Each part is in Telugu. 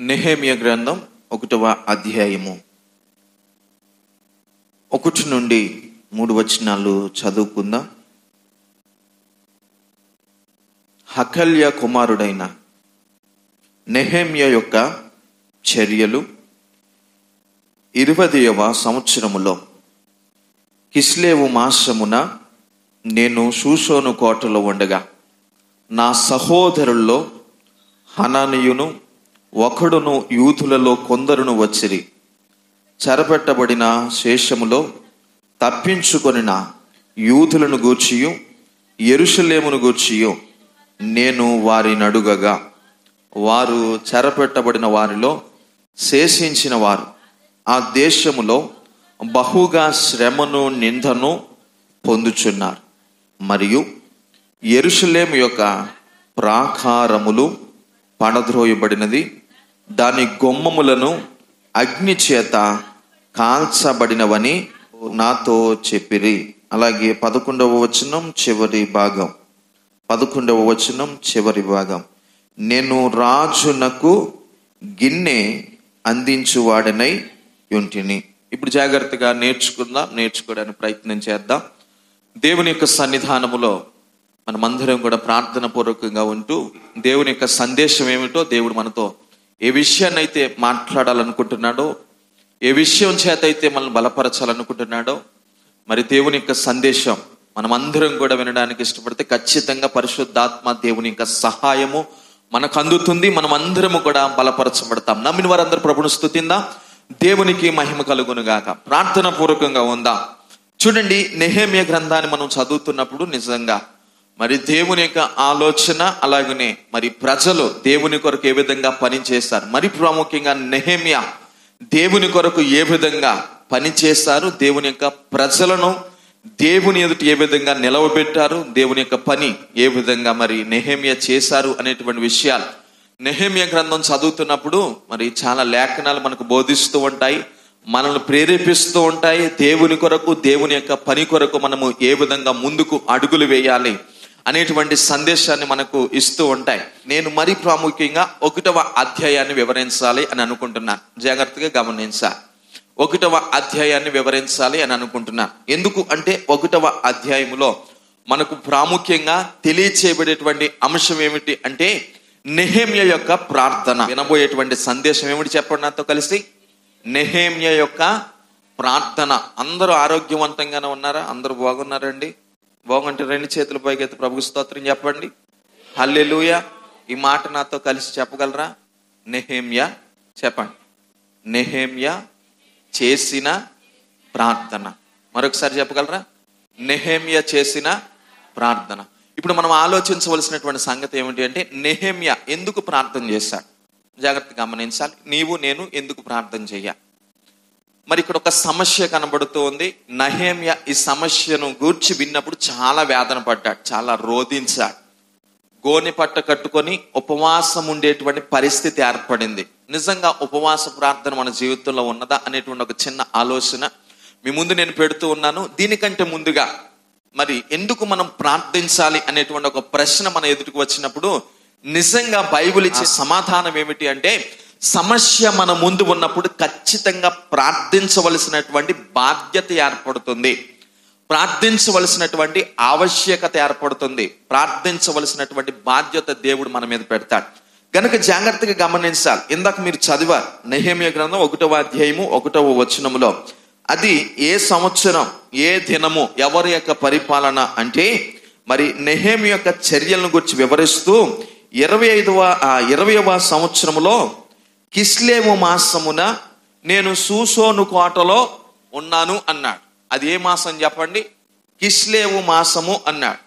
నెహెమ్యా గ్రంథం 1వ అధ్యాయము 1 నుండి 3 వచనాలు చదువుకుందాం. హకల్య కుమారుడైన నెహెమ్యా యొక్క చర్యలు. 20వ సంవత్సరములో కిస్లేవు మాసమున నేను షూషోను కోటలో ఉండగా నా సహోదరుల్లో హనానీయును ఒకడును యూదులలో కొందరును వచ్చిరి. చెరపెట్టబడిన శేషములో తప్పించుకొనిన యూదులను గూర్చియు యెరూషలేమును గూర్చియు నేను వారిని అడుగగా, వారు చెరపెట్టబడిన వారిలో శేషించిన వారు ఆ దేశములో బహుగా శ్రమను నిందను పొందుచున్నారు. మరియు యెరూషలేము యొక్క ప్రాకారములు పడద్రోయబడినది, దాని గుమ్మములను అగ్ని చేత కాల్చబడినవని నాతో చెప్పిరి. అలాగే 11వ వచనం చివరి భాగం, నేను రాజునకు గిన్నె అందించువాడనై ఉంటిని. ఇప్పుడు జాగ్రత్తగా నేర్చుకోవడానికి ప్రయత్నం చేద్దాం. దేవుని యొక్క సన్నిధానములో మనమందరం కూడా ప్రార్థన పూర్వకంగా ఉంటూ దేవుని యొక్క సందేశం ఏమిటో, దేవుడు మనతో ఏ విషయాన్ని అయితే మాట్లాడాలనుకుంటున్నాడో, ఏ విషయం చేత అయితే మనల్ని బలపరచాలనుకుంటున్నాడో, మరి దేవుని యొక్క సందేశం మనమందరం కూడా వినడానికి ఇష్టపడితే ఖచ్చితంగా పరిశుద్ధాత్మ దేవుని యొక్క సహాయము మనకు అందుతుంది. మనం అందరము కూడా బలపరచబడతాం. నమ్మిన వారందరూ ప్రభువును స్తుతిందాం. దేవునికి మహిమ కలుగును గాక. ప్రార్థన పూర్వకంగా ఉందాం. చూడండి, నెహెమ్యా గ్రంథాన్ని మనం చదువుతున్నప్పుడు నిజంగా మరి దేవుని యొక్క ఆలోచన, అలాగనే మరి ప్రజలు దేవుని కొరకు ఏ విధంగా పని చేశారు, మరి ప్రాముఖ్యంగా నెహెమ్యా దేవుని కొరకు ఏ విధంగా పని చేశారు, దేవుని యొక్క ప్రజలను దేవుని ఎదుట ఏ విధంగా నిలవబెట్టారు, దేవుని యొక్క పని ఏ విధంగా మరి నెహెమ్యా చేశారు అనేటువంటి విషయాలు నెహెమ్యా గ్రంథం చదువుతున్నప్పుడు మరి చాలా లేఖనాలు మనకు బోధిస్తూ ఉంటాయి, మనల్ని ప్రేరేపిస్తూ ఉంటాయి. దేవుని కొరకు, దేవుని యొక్క పని కొరకు మనము ఏ విధంగా ముందుకు అడుగులు వేయాలి అనేటువంటి సందేశాన్ని మనకు ఇస్తూ ఉంటాయి. నేను మరి ప్రాముఖ్యంగా 1వ అధ్యాయాన్ని వివరించాలి అని అనుకుంటున్నాను. జాగ్రత్తగా గమనించాలి. 1వ అధ్యాయాన్ని వివరించాలి అని అనుకుంటున్నాను. ఎందుకు అంటే 1వ అధ్యాయములో మనకు ప్రాముఖ్యంగా తెలియచేయబడేటువంటి అంశం ఏమిటి అంటే నెహెమ్యా యొక్క ప్రార్థన. వినబోయేటువంటి సందేశం ఏమిటి చెప్పండి నాతో కలిసి. నెహెమ్యా యొక్క ప్రార్థన. అందరూ ఆరోగ్యవంతంగానే ఉన్నారా? అందరూ బాగున్నారండి? బాగుంటే 2 చేతుల పైకి ప్రభుకు స్తోత్రం చెప్పండి. హల్లెలూయా. ఈ మాట నాతో కలిసి చెప్పగలరా? నెహెమ్యా చెప్పండి. నెహెమ్యా చేసిన ప్రార్థన. మరొకసారి చెప్పగలరా? నెహెమ్యా చేసిన ప్రార్థన. ఇప్పుడు మనం ఆలోచించవలసినటువంటి సంగతి ఏమిటి అంటే నెహెమ్యా ఎందుకు ప్రార్థన చేశాడు? జాగ్రత్తగా గమనించాలి. నీవు నేను ఎందుకు ప్రార్థన చేయాలి? మరి ఇక్కడ ఒక సమస్య కనబడుతూ ఉంది. నెహెమ్యా ఈ సమస్యను గూర్చి విన్నప్పుడు చాలా వేదన పడ్డాడు, చాలా రోధించాడు. గోనె పట్ట కట్టుకొని ఉపవాసం ఉండేటువంటి పరిస్థితి ఏర్పడింది. నిజంగా ఉపవాస ప్రార్థన మన జీవితంలో ఉన్నదా అనేటువంటి ఒక చిన్న ఆలోచన మీ ముందు నేను పెడుతూ ఉన్నాను. దీనికంటే ముందుగా మరి ఎందుకు మనం ప్రార్థించాలి అనేటువంటి ఒక ప్రశ్న మన ఎదుటికి వచ్చినప్పుడు నిజంగా బైబిల్ ఇచ్చే సమాధానం ఏమిటి అంటే సమస్య మన ముందు ఉన్నప్పుడు ఖచ్చితంగా ప్రార్థించవలసినటువంటి బాధ్యత ఏర్పడుతుంది, ప్రార్థించవలసినటువంటి ఆవశ్యకత ఏర్పడుతుంది, ప్రార్థించవలసినటువంటి బాధ్యత దేవుడు మన మీద పెడతాడు. కనుక జాగ్రత్తగా గమనించాలి. ఇందాక మీరు చదివారు నెహెమ్యా గ్రంథం 1వ అధ్యాయము 1వ వచనములో. అది ఏ సంవత్సరం, ఏ దినము, ఎవరి యొక్క పరిపాలన అంటే మరి నెహెమ్యా యొక్క చర్యలను గురించి వివరిస్తూ 20వ సంవత్సరములో కిస్లేవు మాసమున నేను షూషోను కోటలో ఉన్నాను అన్నాడు. అది ఏ మాసం చెప్పండి? కిస్లేవు మాసము అన్నాడు.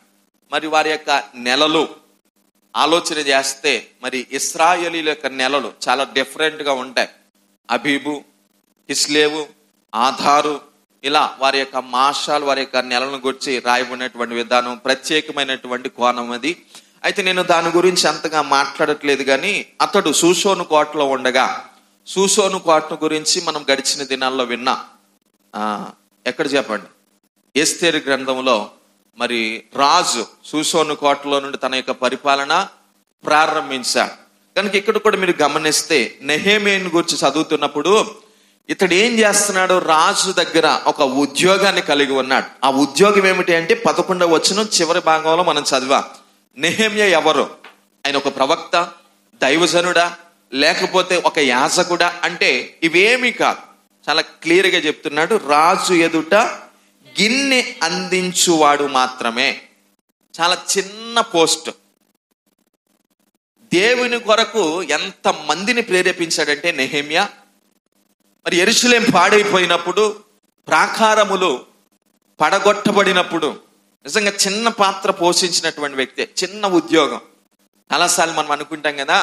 మరి వారి యొక్క నెలలు ఆలోచన చేస్తే మరి ఇశ్రాయేలీల యొక్క నెలలు చాలా డిఫరెంట్గా ఉంటాయి. అబీబు, కిస్లేవు, ఆధారు, ఇలా వారి యొక్క మాసాలు, వారి యొక్క నెలను గురించి రాయబడినటువంటి విధానం ప్రత్యేకమైనటువంటి కోణం అది. అయితే నేను దాని గురించి అంతగా మాట్లాడట్లేదు, కానీ అతడు షూషోను కోటలో ఉండగా, షూషోను కోట గురించి మనం గడిచిన దినాల్లో విన్నా. ఎక్కడ చెప్పండి? ఎస్తేరు గ్రంథంలో మరి రాజు షూషోను కోటలో నుండి తన యొక్క పరిపాలన ప్రారంభించాడు. కనుక ఇక్కడ కూడా మీరు గమనిస్తే నెహెమీయాను గురించి చదువుతున్నప్పుడు ఇతడు ఏం చేస్తున్నాడు, రాజు దగ్గర ఒక ఉద్యోగాన్ని కలిగి ఉన్నాడు. ఆ ఉద్యోగం ఏమిటి అంటే 11వ వచనం చివరి భాగంలో మనం చదివాం. నెహెమ్యా ఎవరు? ఆయన ఒక ప్రవక్త, దైవజనుడా, లేకపోతే ఒక యాజకుడా అంటే ఇవేమీ కాదు. చాలా క్లియర్గా చెప్తున్నాడు, రాజు ఎదుట గిన్నె అందించువాడు మాత్రమే. చాలా చిన్న పోస్ట్. దేవుని కొరకు ఎంత మందిని ప్రేరేపించాడంటే నెహెమ్యా, మరి యెరూషలేము పాడైపోయినప్పుడు, ప్రాకారములు పడగొట్టబడినప్పుడు నిజంగా చిన్న పాత్ర పోషించినటువంటి వ్యక్తి. చిన్న ఉద్యోగం. చాలాసార్లు మనం అనుకుంటాం కదా,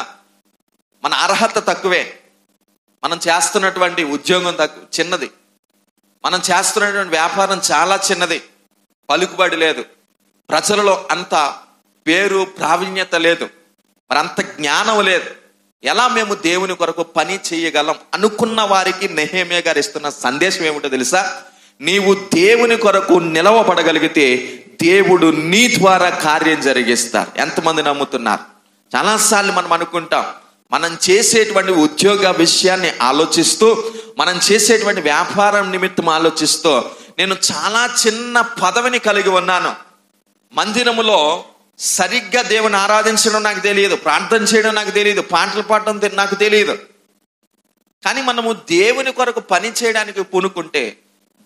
మన అర్హత తక్కువే, మనం చేస్తున్నటువంటి ఉద్యోగం చిన్నది, మనం చేస్తున్నటువంటి వ్యాపారం చాలా చిన్నది, పలుకుబడి లేదు, ప్రజలలో అంత పేరు ప్రావీణ్యత లేదు, మరి అంత జ్ఞానం లేదు, ఎలా మేము దేవుని కొరకు పని చేయగలం అనుకున్న వారికి నెహెమ్యా గారు ఇస్తున్న సందేశం ఏమిటో తెలుసా? నీవు దేవుని కొరకు నిలవబడగలిగితే దేవుడు నీ ద్వారా కార్యం జరిగిస్తారు. ఎంతమంది నమ్ముతున్నారు? చాలాసార్లు మనం అనుకుంటాం, మనం చేసేటువంటి ఉద్యోగ విషయాన్ని ఆలోచిస్తూ, మనం చేసేటువంటి వ్యాపారం నిమిత్తం ఆలోచిస్తూ, నేను చాలా చిన్న పదవిని కలిగి ఉన్నాను, మందిరములో సరిగ్గా దేవుని ఆరాధించడం నాకు తెలియదు, ప్రార్థన చేయడం నాకు తెలియదు, పాటలు పాడడం నాకు తెలియదు, కానీ మనము దేవుని కొరకు పని చేయడానికి పూనుకుంటే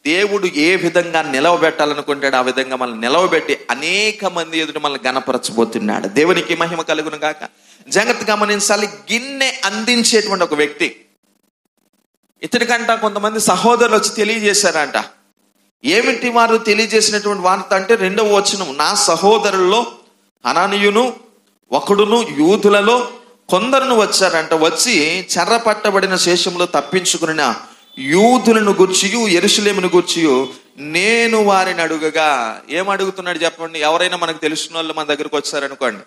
దేవుడు ఏ విధంగా నిలవబెట్టాలనుకుంటాడు ఆ విధంగా మనల్ని నిలవబెట్టి అనేక మంది ఎదుట మనల్ని గణపరచబోతున్నాడు. దేవునికి మహిమ కలుగును గాక. జాగ్రత్త గమనించాలి, గిన్నె అందించేటువంటి ఒక వ్యక్తి. ఇతడికంట కొంతమంది సహోదరులు వచ్చి తెలియజేశారంట. ఏమిటి వారు తెలియజేసినటువంటి వార్త అంటే 2వ వచనం, నా సహోదరుల్లో హనానీయును ఒకడును యూదులలో కొందరును వచ్చారంట. వచ్చి చెర్ర పట్టబడిన శేషంలో తప్పించుకున్న యూదులను గూర్చియు యెరూషలేమును గూర్చియు నేను వారిని అడుగగా. ఏం అడుగుతున్నాడు చెప్పండి? ఎవరైనా మనకు తెలిసిన వాళ్ళు మన దగ్గరకు వచ్చారనుకోండి,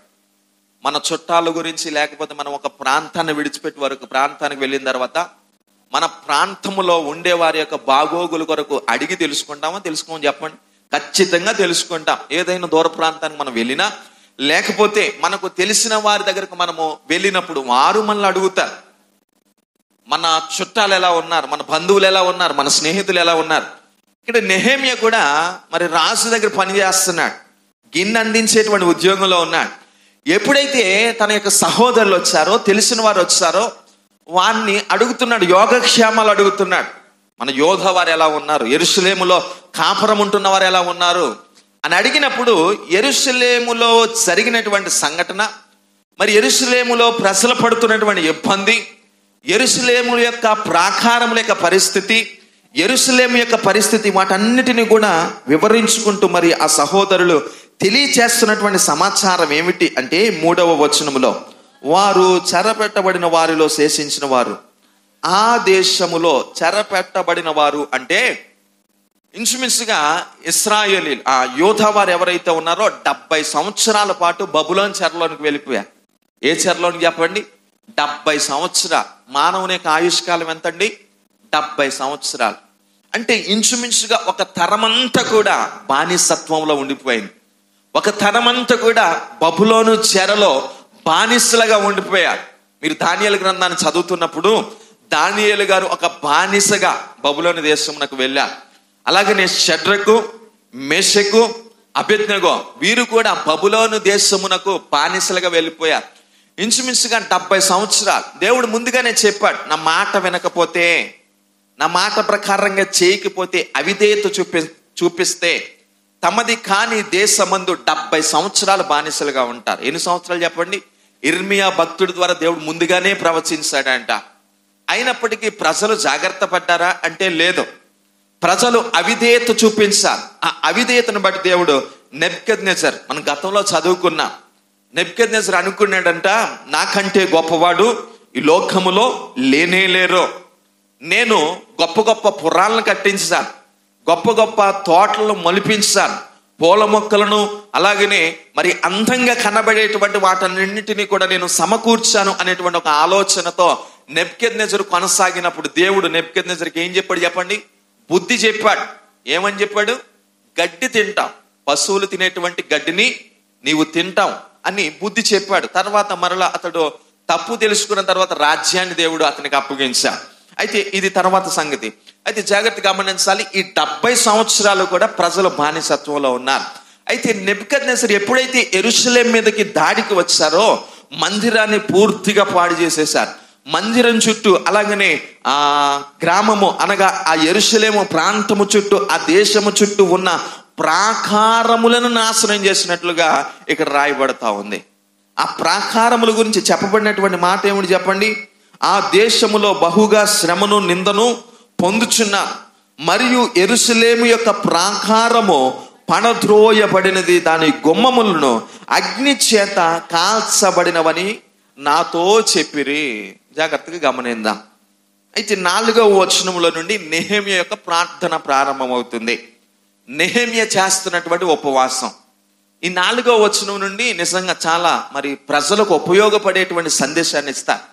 మన చుట్టాల గురించి, లేకపోతే మనం ఒక ప్రాంతాన్ని విడిచిపెట్టి వరకు ప్రాంతానికి వెళ్ళిన తర్వాత మన ప్రాంతంలో ఉండే వారి యొక్క బాగోగుల కొరకు అడిగి తెలుసుకుంటామా? తెలుసుకోమని చెప్పండి. ఖచ్చితంగా తెలుసుకుంటాం. ఏదైనా దూర ప్రాంతానికి మనం వెళ్ళినా, లేకపోతే మనకు తెలిసిన వారి దగ్గరకు మనము వెళ్ళినప్పుడు వారు మనల్ని అడుగుతారు, మన చుట్టాలు ఎలా ఉన్నారు, మన బంధువులు ఎలా ఉన్నారు, మన స్నేహితులు ఎలా ఉన్నారు. ఇక్కడ నెహెమ్యా కూడా మరి రాజు దగ్గర పనిచేస్తున్నాడు, గిన్నె అందించేటువంటి ఉద్యోగంలో ఉన్నాడు. ఎప్పుడైతే తన యొక్క సహోదరులు వచ్చారో, తెలిసిన వారు వచ్చారో, వారిని అడుగుతున్నాడు, యోగక్షేమాలు అడుగుతున్నాడు. మన యోధ వారు ఎలా ఉన్నారు, యెరూషలేములో కాపురం ఉంటున్న వారు ఎలా ఉన్నారు అని అడిగినప్పుడు, యెరూషలేములో జరిగినటువంటి సంఘటన, మరి యెరూషలేములో ప్రజలు పడుతున్నటువంటి ఇబ్బంది, యెరూషలేము యొక్క ప్రాకారముల యొక్క పరిస్థితి, యెరూషలేము యొక్క పరిస్థితి, వాటన్నిటిని కూడా వివరించుకుంటూ మరి ఆ సహోదరులు తెలియచేస్తున్నటువంటి సమాచారం ఏమిటి అంటే 3వ వచనములో, వారు చెరపెట్టబడిన వారిలో శేషించిన వారు, ఆ దేశములో చెరపెట్టబడిన వారు అంటే ఇంచుమించుగా ఇశ్రాయేలీలు, ఆ యోధా వారు ఎవరైతే ఉన్నారో 70 సంవత్సరాల పాటు బబులోను చెరలోనికి వెళ్ళిపోయారు. ఏ చెరలోనికి చెప్పండి? 70 సంవత్సరాలు. మానవుని యొక్క ఆయుష్కాలం ఎంతండి? 70 సంవత్సరాలు. అంటే ఇంచుమించుగా ఒక తరమంతా కూడా బానిసత్వంలో ఉండిపోయింది. ఒక తరమంతా కూడా బబులోను చెరలో బానిసలుగా ఉండిపోయారు. మీరు దానియేలు గ్రంథాన్ని చదువుతున్నప్పుడు దానియేలు గారు ఒక బానిసగా బబులోను దేశమునకు వెళ్ళారు. అలాగనే షడ్రకు, మేషకు, అబేద్నెగో వీరు కూడా బబులోను దేశమునకు బానిసలుగా వెళ్ళిపోయారు. ఇంచుమించుగా 70 సంవత్సరాలు. దేవుడు ముందుగానే చెప్పాడు, నా మాట వినకపోతే, నా మాట ప్రకారంగా చేయకపోతే, అవిధేయత చూపిస్తే తమది కాని దేశమందు 70 సంవత్సరాలు బానిసలుగా ఉంటారు. ఎన్ని సంవత్సరాలు చెప్పండి? ఇర్మియా భక్తుడి ద్వారా దేవుడు ముందుగానే ప్రవచించాడంట. అయినప్పటికీ ప్రజలు జాగ్రత్త పడ్డారా అంటే లేదు. ప్రజలు అవిధేయత చూపించారు. ఆ అవిధేయతను బట్టి దేవుడు నెబుకద్నెజర్, మనం గతంలో చదువుకున్నాం, నెబుకద్నెజర్ అనుకున్నాడంట, నాకంటే గొప్పవాడు ఈ లోకములో లేనే లేరు. నేను గొప్ప గొప్ప పురాలను కట్టించాను, గొప్ప గొప్ప తోటలను మొలిపించాను, పూల మొక్కలను, అలాగనే మరి అందంగా కనబడేటువంటి వాటన్నింటినీ కూడా నేను సమకూర్చాను అనేటువంటి ఒక ఆలోచనతో నెబుకద్నెజర్ కొనసాగినప్పుడు దేవుడు నెబుకద్నెజర్కి ఏం చెప్పాడు చెప్పండి? బుద్ధి చెప్పాడు. ఏమని చెప్పాడు? గడ్డి తింటాం, పశువులు తినేటువంటి గడ్డిని నీవు తింటాం అని బుద్ధి చెప్పాడు. తర్వాత మరలా అతడు తప్పు తెలుసుకున్న తర్వాత రాజ్యాన్ని దేవుడు అతనికి అప్పగించాడు. అయితే ఇది తర్వాత సంగతి. అయితే జాగ్రత్తగా గమనించాలి, ఈ 70 సంవత్సరాలు కూడా ప్రజలు బానిసత్వంలో ఉన్నారు. అయితే నెబుకద్నెజర్ ఎప్పుడైతే యెరూషలేము మీదకి దాడికి వచ్చారో మందిరాన్ని పూర్తిగా పాడు చేసేశారు. మందిరం చుట్టూ, అలాగనే ఆ గ్రామము అనగా ఆ యెరూషలేము ప్రాంతము చుట్టూ, ఆ దేశము చుట్టూ ఉన్న ప్రాకారములను నాశనం చేసినట్లుగా ఇక్కడ రాయబడతా ఉంది. ఆ ప్రాకారముల గురించి చెప్పబడినటువంటి మాట ఏమిటి చెప్పండి? ఆ దేశములో బహుగా శ్రమను నిందను పొందుచున్న మరియు యెరూషలేము యొక్క ప్రాకారము పడద్రోయబడినది, దాని గుమ్మములను అగ్ని చేత కాల్చబడినవని నాతో చెప్పిరి. జాగ్రత్తగా గమనిద్దాం. అయితే 4వ వచనములో నుండి నెహెమ్యా యొక్క ప్రార్థన ప్రారంభమవుతుంది. నెహెమ్యా చేస్తున్నటువంటి ఉపవాసం. ఈ 4వ వచనం నుండి నిజంగా చాలా మరి ప్రజలకు ఉపయోగపడేటువంటి సందేశాన్ని ఇస్తారు.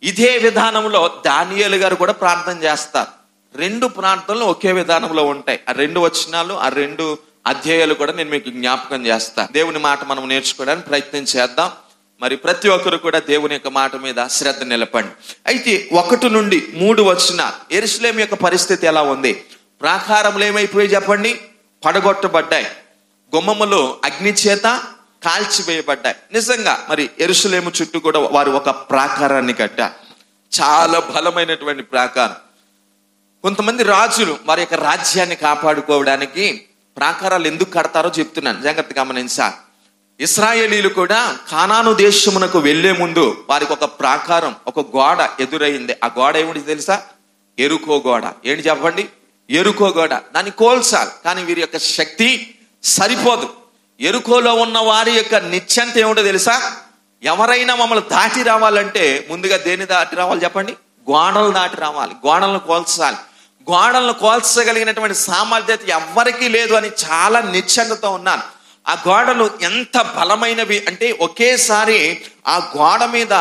ఇదే విధానంలో దానియేలు గారు కూడా ప్రార్థన చేస్తారు. 2 ప్రార్థనలు ఒకే విధానంలో ఉంటాయి. ఆ 2 వచనాలు, ఆ 2 అధ్యాయాలు కూడా నేను మీకు జ్ఞాపకం చేస్తాను. దేవుని మాట మనం నేర్చుకోవడానికి ప్రయత్నం చేద్దాం. మరి ప్రతి ఒక్కరు కూడా దేవుని యొక్క మాట మీద శ్రద్ధ నిలపండి. అయితే 1 నుండి 3 వచనాలు యెరూషలేము యొక్క పరిస్థితి ఎలా ఉంది? ప్రాకారములు ఏమైపోయి చెప్పండి? పడగొట్టబడ్డాయి. గుమ్మములు అగ్ని చేత కాల్చివేయబడ్డాయి. నిజంగా మరి యెరూషలేము చుట్టూ కూడా వారు ఒక ప్రాకారాన్ని కట్టారు. చాలా బలమైనటువంటి ప్రాకారం. కొంతమంది రాజులు వారి యొక్క రాజ్యాన్ని కాపాడుకోవడానికి ప్రాకారాలు ఎందుకు కడతారో చెప్తున్నాను, జాగ్రత్తగా గమనించాలి. ఇశ్రాయేలీలు కూడా కానాను దేశమునకు వెళ్లే ముందు వారికి ఒక ప్రాకారం, ఒక గోడ ఎదురైంది. ఆ గోడ ఏమిటి తెలుసా? ఎరుకో గోడ. ఏంటి చెప్పండి? ఎరుకో గోడ. దాన్ని కోల్చాలి, కానీ వీరి యొక్క శక్తి సరిపోదు. ఎరుకోలో ఉన్న వారి యొక్క నిశ్చంత ఏమిటో తెలుసా? ఎవరైనా మమ్మల్ని దాటి రావాలంటే ముందుగా దేన్ని దాటి రావాలి చెప్పండి? గోడలు దాటి రావాలి. గోడలను కోల్చాలి. గోడలను కోల్చగలిగినటువంటి సామర్థ్యత ఎవ్వరికీ లేదు అని చాలా నిశ్చంతతో ఉన్నాను. ఆ గోడలు ఎంత బలమైనవి అంటే ఒకేసారి ఆ గోడ మీద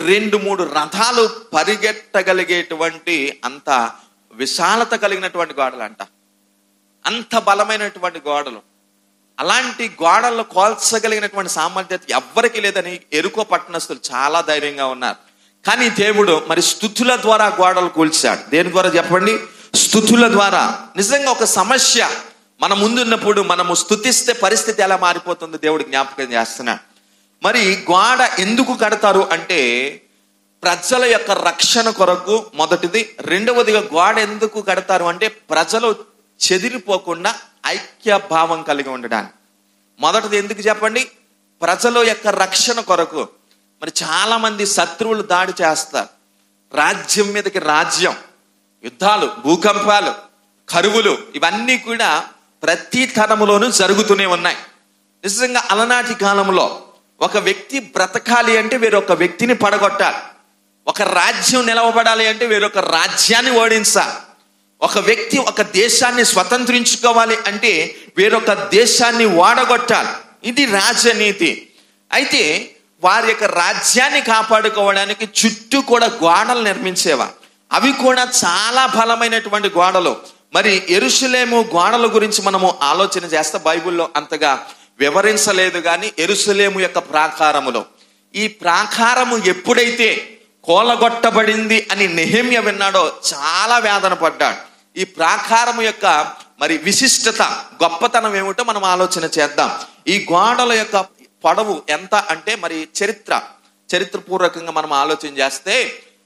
2-3 రథాలు పరిగెట్టగలిగేటువంటి అంత విశాలత కలిగినటువంటి గోడలు అంట. అంత బలమైనటువంటి గోడలు. అలాంటి గోడలను కోల్చగలిగినటువంటి సామర్థ్యత ఎవ్వరికి లేదని ఎరుకో పట్టణస్తులు చాలా ధైర్యంగా ఉన్నారు. కానీ దేవుడు మరి స్తుతుల ద్వారా గోడలు కూల్చాడు. దేని ద్వారా చెప్పండి? స్తుతుల ద్వారా. నిజంగా ఒక సమస్య మన ముందున్నప్పుడు మనము స్తుతిస్తే పరిస్థితి ఎలా మారిపోతుందో దేవుడు జ్ఞాపకం చేస్తున్నాడు. మరి గోడ ఎందుకు కడతారు అంటే ప్రజల యొక్క రక్షణ కొరకు మొదటిది. రెండవదిగా గోడ ఎందుకు కడతారు అంటే ప్రజలు చెదిరిపోకుండా ఐక్య భావం కలిగి ఉండడానికి. మొదటిది ఎందుకు చెప్పండి? ప్రజల యొక్క రక్షణ కొరకు. మరి చాలా మంది శత్రువులు దాడి చేస్తారు. రాజ్యం మీదకి రాజ్యం, యుద్ధాలు, భూకంపాలు, కరువులు, ఇవన్నీ కూడా ప్రతి తరములోనూ జరుగుతూనే ఉన్నాయి. నిజంగా అలనాటి కాలంలో ఒక వ్యక్తి బ్రతకాలి అంటే వేరొక వ్యక్తిని పడగొట్టాలి. ఒక రాజ్యం నిలవబడాలి అంటే వేరొక రాజ్యాన్ని ఓడించాలి. ఒక వ్యక్తి ఒక దేశాన్ని స్వతంత్రించుకోవాలి అంటే వేరొక దేశాన్ని ఓడగొట్టాలి. ఇది రాజనీతి. అయితే వారి యొక్క రాజ్యాన్ని కాపాడుకోవడానికి చుట్టూ కూడా గోడలు నిర్మించేవా. అవి కూడా చాలా బలమైనటువంటి గోడలు. మరి యెరూషలేము గోడల గురించి మనము ఆలోచన చేస్తే బైబిల్లో అంతగా వివరించలేదు. కానీ యెరూషలేము యొక్క ప్రాకారములో ఈ ప్రాకారము ఎప్పుడైతే కోలగొట్టబడింది అని నెహెమ్యా విన్నాడో చాలా వేదన పడ్డాడు. ఈ ప్రాకారము యొక్క మరి విశిష్టత, గొప్పతనం ఏమిటో మనం ఆలోచన చేద్దాం. ఈ గోడల యొక్క పొడవు ఎంత అంటే మరి చరిత్రపూర్వకంగా మనం ఆలోచన చేస్తే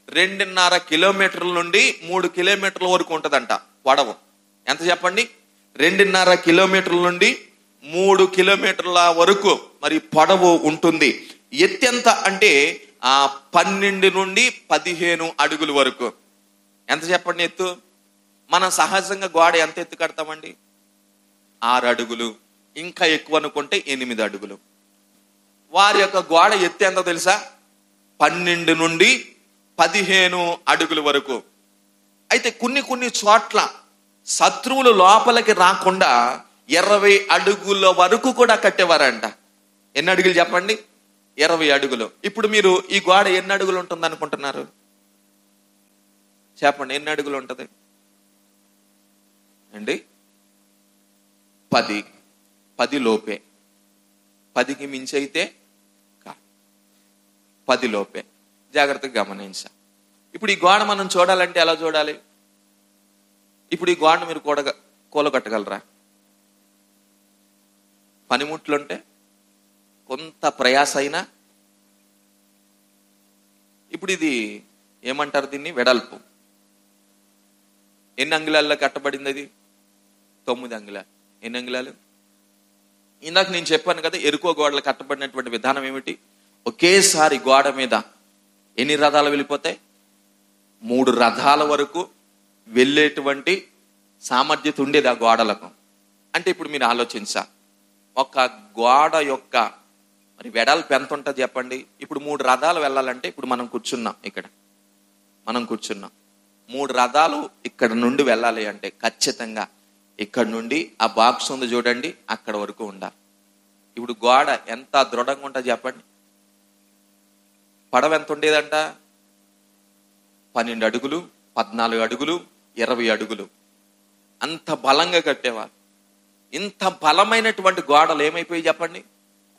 2.5 కిలోమీటర్ల నుండి 3 కిలోమీటర్ల వరకు ఉంటదంట పొడవు. ఎంత చెప్పండి? 2.5 కిలోమీటర్ల నుండి 3 కిలోమీటర్ల వరకు మరి పొడవు ఉంటుంది. ఎత్తు ఎంత అంటే 12 నుండి 15 అడుగుల వరకు. ఎంత చెప్పండి ఎత్తు? మనం సహజంగా గోడ ఎంత ఎత్తు కడతామండి? 6 అడుగులు, ఇంకా ఎక్కువ అనుకుంటే 8 అడుగులు. వారి యొక్క గోడ ఎత్తు ఎంత తెలుసా? 12 నుండి 15 అడుగుల వరకు. అయితే కొన్ని చోట్ల శత్రువులు లోపలికి రాకుండా 20 అడుగుల వరకు కూడా కట్టేవారంట. ఎన్ని అడుగులు చెప్పండి? 20 అడుగులు. ఇప్పుడు మీరు ఈ గోడ ఎన్ని అడుగులు ఉంటుంది అనుకుంటున్నారు? చెప్పండి, ఎన్ని అడుగులు ఉంటది అండి? 10 లోపే. 10కి మించి అయితే 10 లోపే. జాగ్రత్తగా గమనించా. ఇప్పుడు ఈ గోడ మనం చూడాలంటే ఎలా చూడాలి? ఇప్పుడు ఈ గోడను మీరు కూలగొట్టగలరా? పనిముట్లుంటే కొంత ప్రయాస అయినా. ఇప్పుడు ఇది ఏమంటారు దీన్ని? వెడల్పు. ఎన్ని అంగుళాల్లో కట్టబడింది అది? 9 అంగుళాలు. ఎన్ని అంగుళాలు? ఇందాక నేను చెప్పాను కదా, ఎరుకో గోడలు కట్టబడినటువంటి విధానం ఏమిటి? ఒకేసారి గోడ మీద ఎన్ని రథాలు వెళ్ళిపోతాయి? 3 రథాల వరకు వెళ్ళేటువంటి సామర్థ్యత ఉండేది ఆ గోడలకు. అంటే ఇప్పుడు మీరు ఆలోచించా, ఒక గోడ యొక్క మరి వెడల్పు ఎంత ఉంటుంది చెప్పండి. ఇప్పుడు 3 రథాలు వెళ్ళాలంటే, ఇప్పుడు మనం కూర్చున్నాం, 3 రథాలు ఇక్కడ నుండి వెళ్ళాలి అంటే ఖచ్చితంగా ఇక్కడ నుండి ఆ బాక్స్ ఉంది చూడండి, అక్కడ వరకు ఉండాలి. ఇప్పుడు గోడ ఎంత దృఢంగా ఉంటుంది చెప్పండి. పడవ ఎంత ఉండేదంట? 12 అడుగులు, 14 అడుగులు, 20 అడుగులు. అంత బలంగా కట్టేవారు. ఇంత బలమైనటువంటి గోడలు ఏమైపోయి చెప్పండి?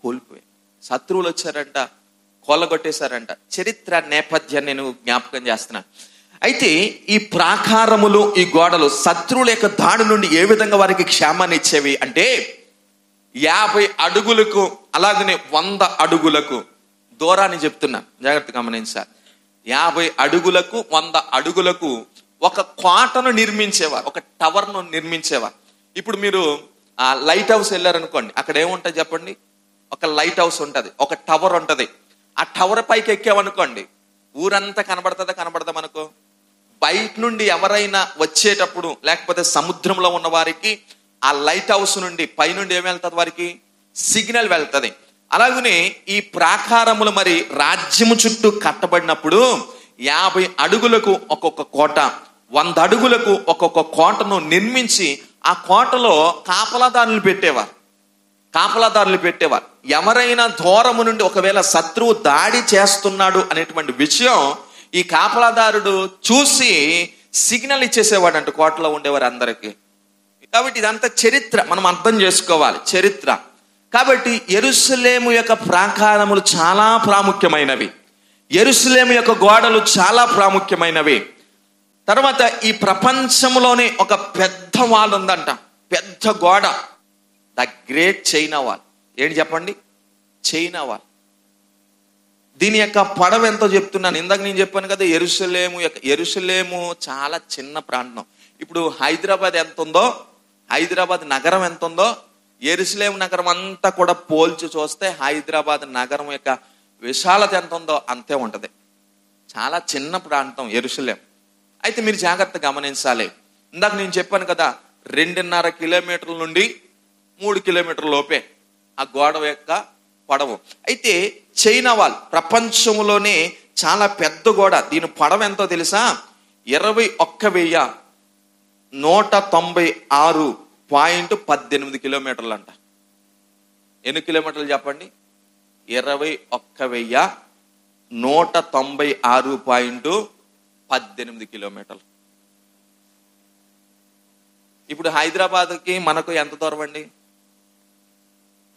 కోల్పోయాయి. శత్రువులు వచ్చారంట, కొల్లగొట్టేశారంట. చరిత్ర నేపథ్యాన్ని నేను జ్ఞాపకం చేస్తున్నా. అయితే ఈ ప్రాకారములు, ఈ గోడలు శత్రువుల యొక్క దాడి నుండి ఏ విధంగా వారికి క్షేమాన్ని ఇచ్చేవి అంటే, 50 అడుగులకు అలాగనే 100 అడుగులకు దూరాన్ని చెప్తున్నా, జాగ్రత్తగా గమనించాలి. 50 అడుగులకు 100 అడుగులకు ఒక కోటను నిర్మించేవారు, ఒక టవర్ను నిర్మించేవారు. ఇప్పుడు మీరు ఆ లైట్ హౌస్ వెళ్ళారనుకోండి, అక్కడ ఏముంటుంది చెప్పండి? ఒక లైట్ హౌస్ ఉంటుంది, ఒక టవర్ ఉంటుంది. ఆ టవర్ పైకి ఎక్కామనుకోండి, ఊరంతా కనబడదా మనకు? బయట నుండి ఎవరైనా వచ్చేటప్పుడు, లేకపోతే సముద్రంలో ఉన్న వారికి ఆ లైట్ హౌస్ నుండి పైనుండి ఏం వెళ్తుంది? వారికి సిగ్నల్ వెళ్తుంది. అలాగనే ఈ ప్రాకారములు మరి రాజ్యము చుట్టూ కట్టబడినప్పుడు 50 అడుగులకు ఒక్కొక్క కోట, 100 అడుగులకు ఒక్కొక్క కోటను నిర్మించి ఆ కోటలో కాపలాదారులు పెట్టేవారు. ఎవరైనా దూరము నుండి ఒకవేళ శత్రువు దాడి చేస్తున్నాడు అనేటువంటి విషయం ఈ కాపలాదారుడు చూసి సిగ్నల్ ఇచ్చేసేవాడు అంట కోటలో ఉండేవారు అందరికీ. కాబట్టి ఇదంతా చరిత్ర, మనం అర్థం చేసుకోవాలి, చరిత్ర. కాబట్టి యెరూషలేము యొక్క ప్రాకారములు చాలా ప్రాముఖ్యమైనవి, యెరూషలేము యొక్క గోడలు చాలా ప్రాముఖ్యమైనవి. తర్వాత ఈ ప్రపంచంలోనే ఒక పెద్ద వాల్ ఉందంట, పెద్ద గోడ, ద గ్రేట్ చైనా వాల్. ఏంటి చెప్పండి? China wall. దీని యొక్క పొడవు ఎంతో చెప్తున్నాను. ఇందాక నేను చెప్పాను కదా, యెరూషలేము చాలా చిన్న ప్రాంతం. ఇప్పుడు హైదరాబాద్ ఎంత ఉందో, హైదరాబాద్ నగరం ఎంత ఉందో, యెరూషలేము నగరం అంతా కూడా పోల్చి చూస్తే హైదరాబాద్ నగరం యొక్క విశాలత ఎంత ఉందో అంతే ఉంటది. చాలా చిన్న ప్రాంతం యెరూషలేము. అయితే మీరు జాగ్రత్తగా గమనించాలి. ఇందాక నేను చెప్పాను కదా, 2.5 కిలోమీటర్ల నుండి 3 కిలోమీటర్ల లోపే ఆ గోడ యొక్క పొడవు. అయితే చైనా వాల్ ప్రపంచంలోనే చాలా పెద్ద గోడ. దీని పొడవు ఎంతో తెలుసా? 21,196.18 కిలోమీటర్లు అంట. ఎన్ని కిలోమీటర్లు చెప్పండి? 21,196.18 కిలోమీటర్లు. ఇప్పుడు హైదరాబాద్కి మనకు ఎంత దూరం అండి?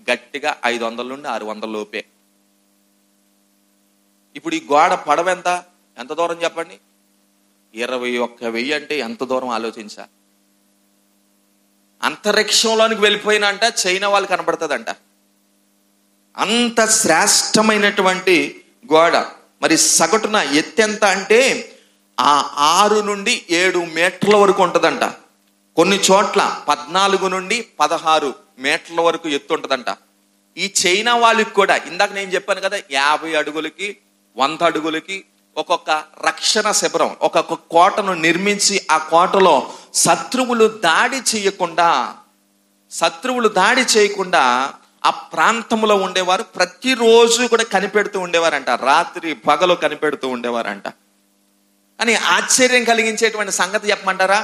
గట్టిగా 500 నుండి 600 లోపే. ఇప్పుడు ఈ గోడ పొడవు ఎంత దూరం చెప్పండి? 21,000 అంటే ఎంత దూరం ఆలోచించా. అంతరిక్షంలోనికి వెళ్ళిపోయినంట చైనా వాళ్ళు కనబడుతుందంట. అంత శ్రేష్టమైనటువంటి గోడ. మరి సగటున ఎత్తెంత అంటే 6 నుండి 7 మీటర్ల వరకు ఉంటుందంట. కొన్ని చోట్ల 14 నుండి 16 మీటర్ల వరకు ఎత్తు ఉంటుందంట. ఈ చైనా వాళ్ళకి కూడా ఇందాక నేను చెప్పాను కదా, 50 అడుగులకి 100 అడుగులకి ఒక్కొక్క రక్షణ శిబిరం, ఒక్కొక్క కోటను నిర్మించి ఆ కోటలో శత్రువులు దాడి చేయకుండా ఆ ప్రాంతంలో ఉండేవారు. ప్రతిరోజు కూడా కనిపెడుతూ ఉండేవారంట, రాత్రి పగలు కనిపెడుతూ ఉండేవారంట. కానీ ఆశ్చర్యం కలిగించేటువంటి సంగతి చెప్పమంటారా?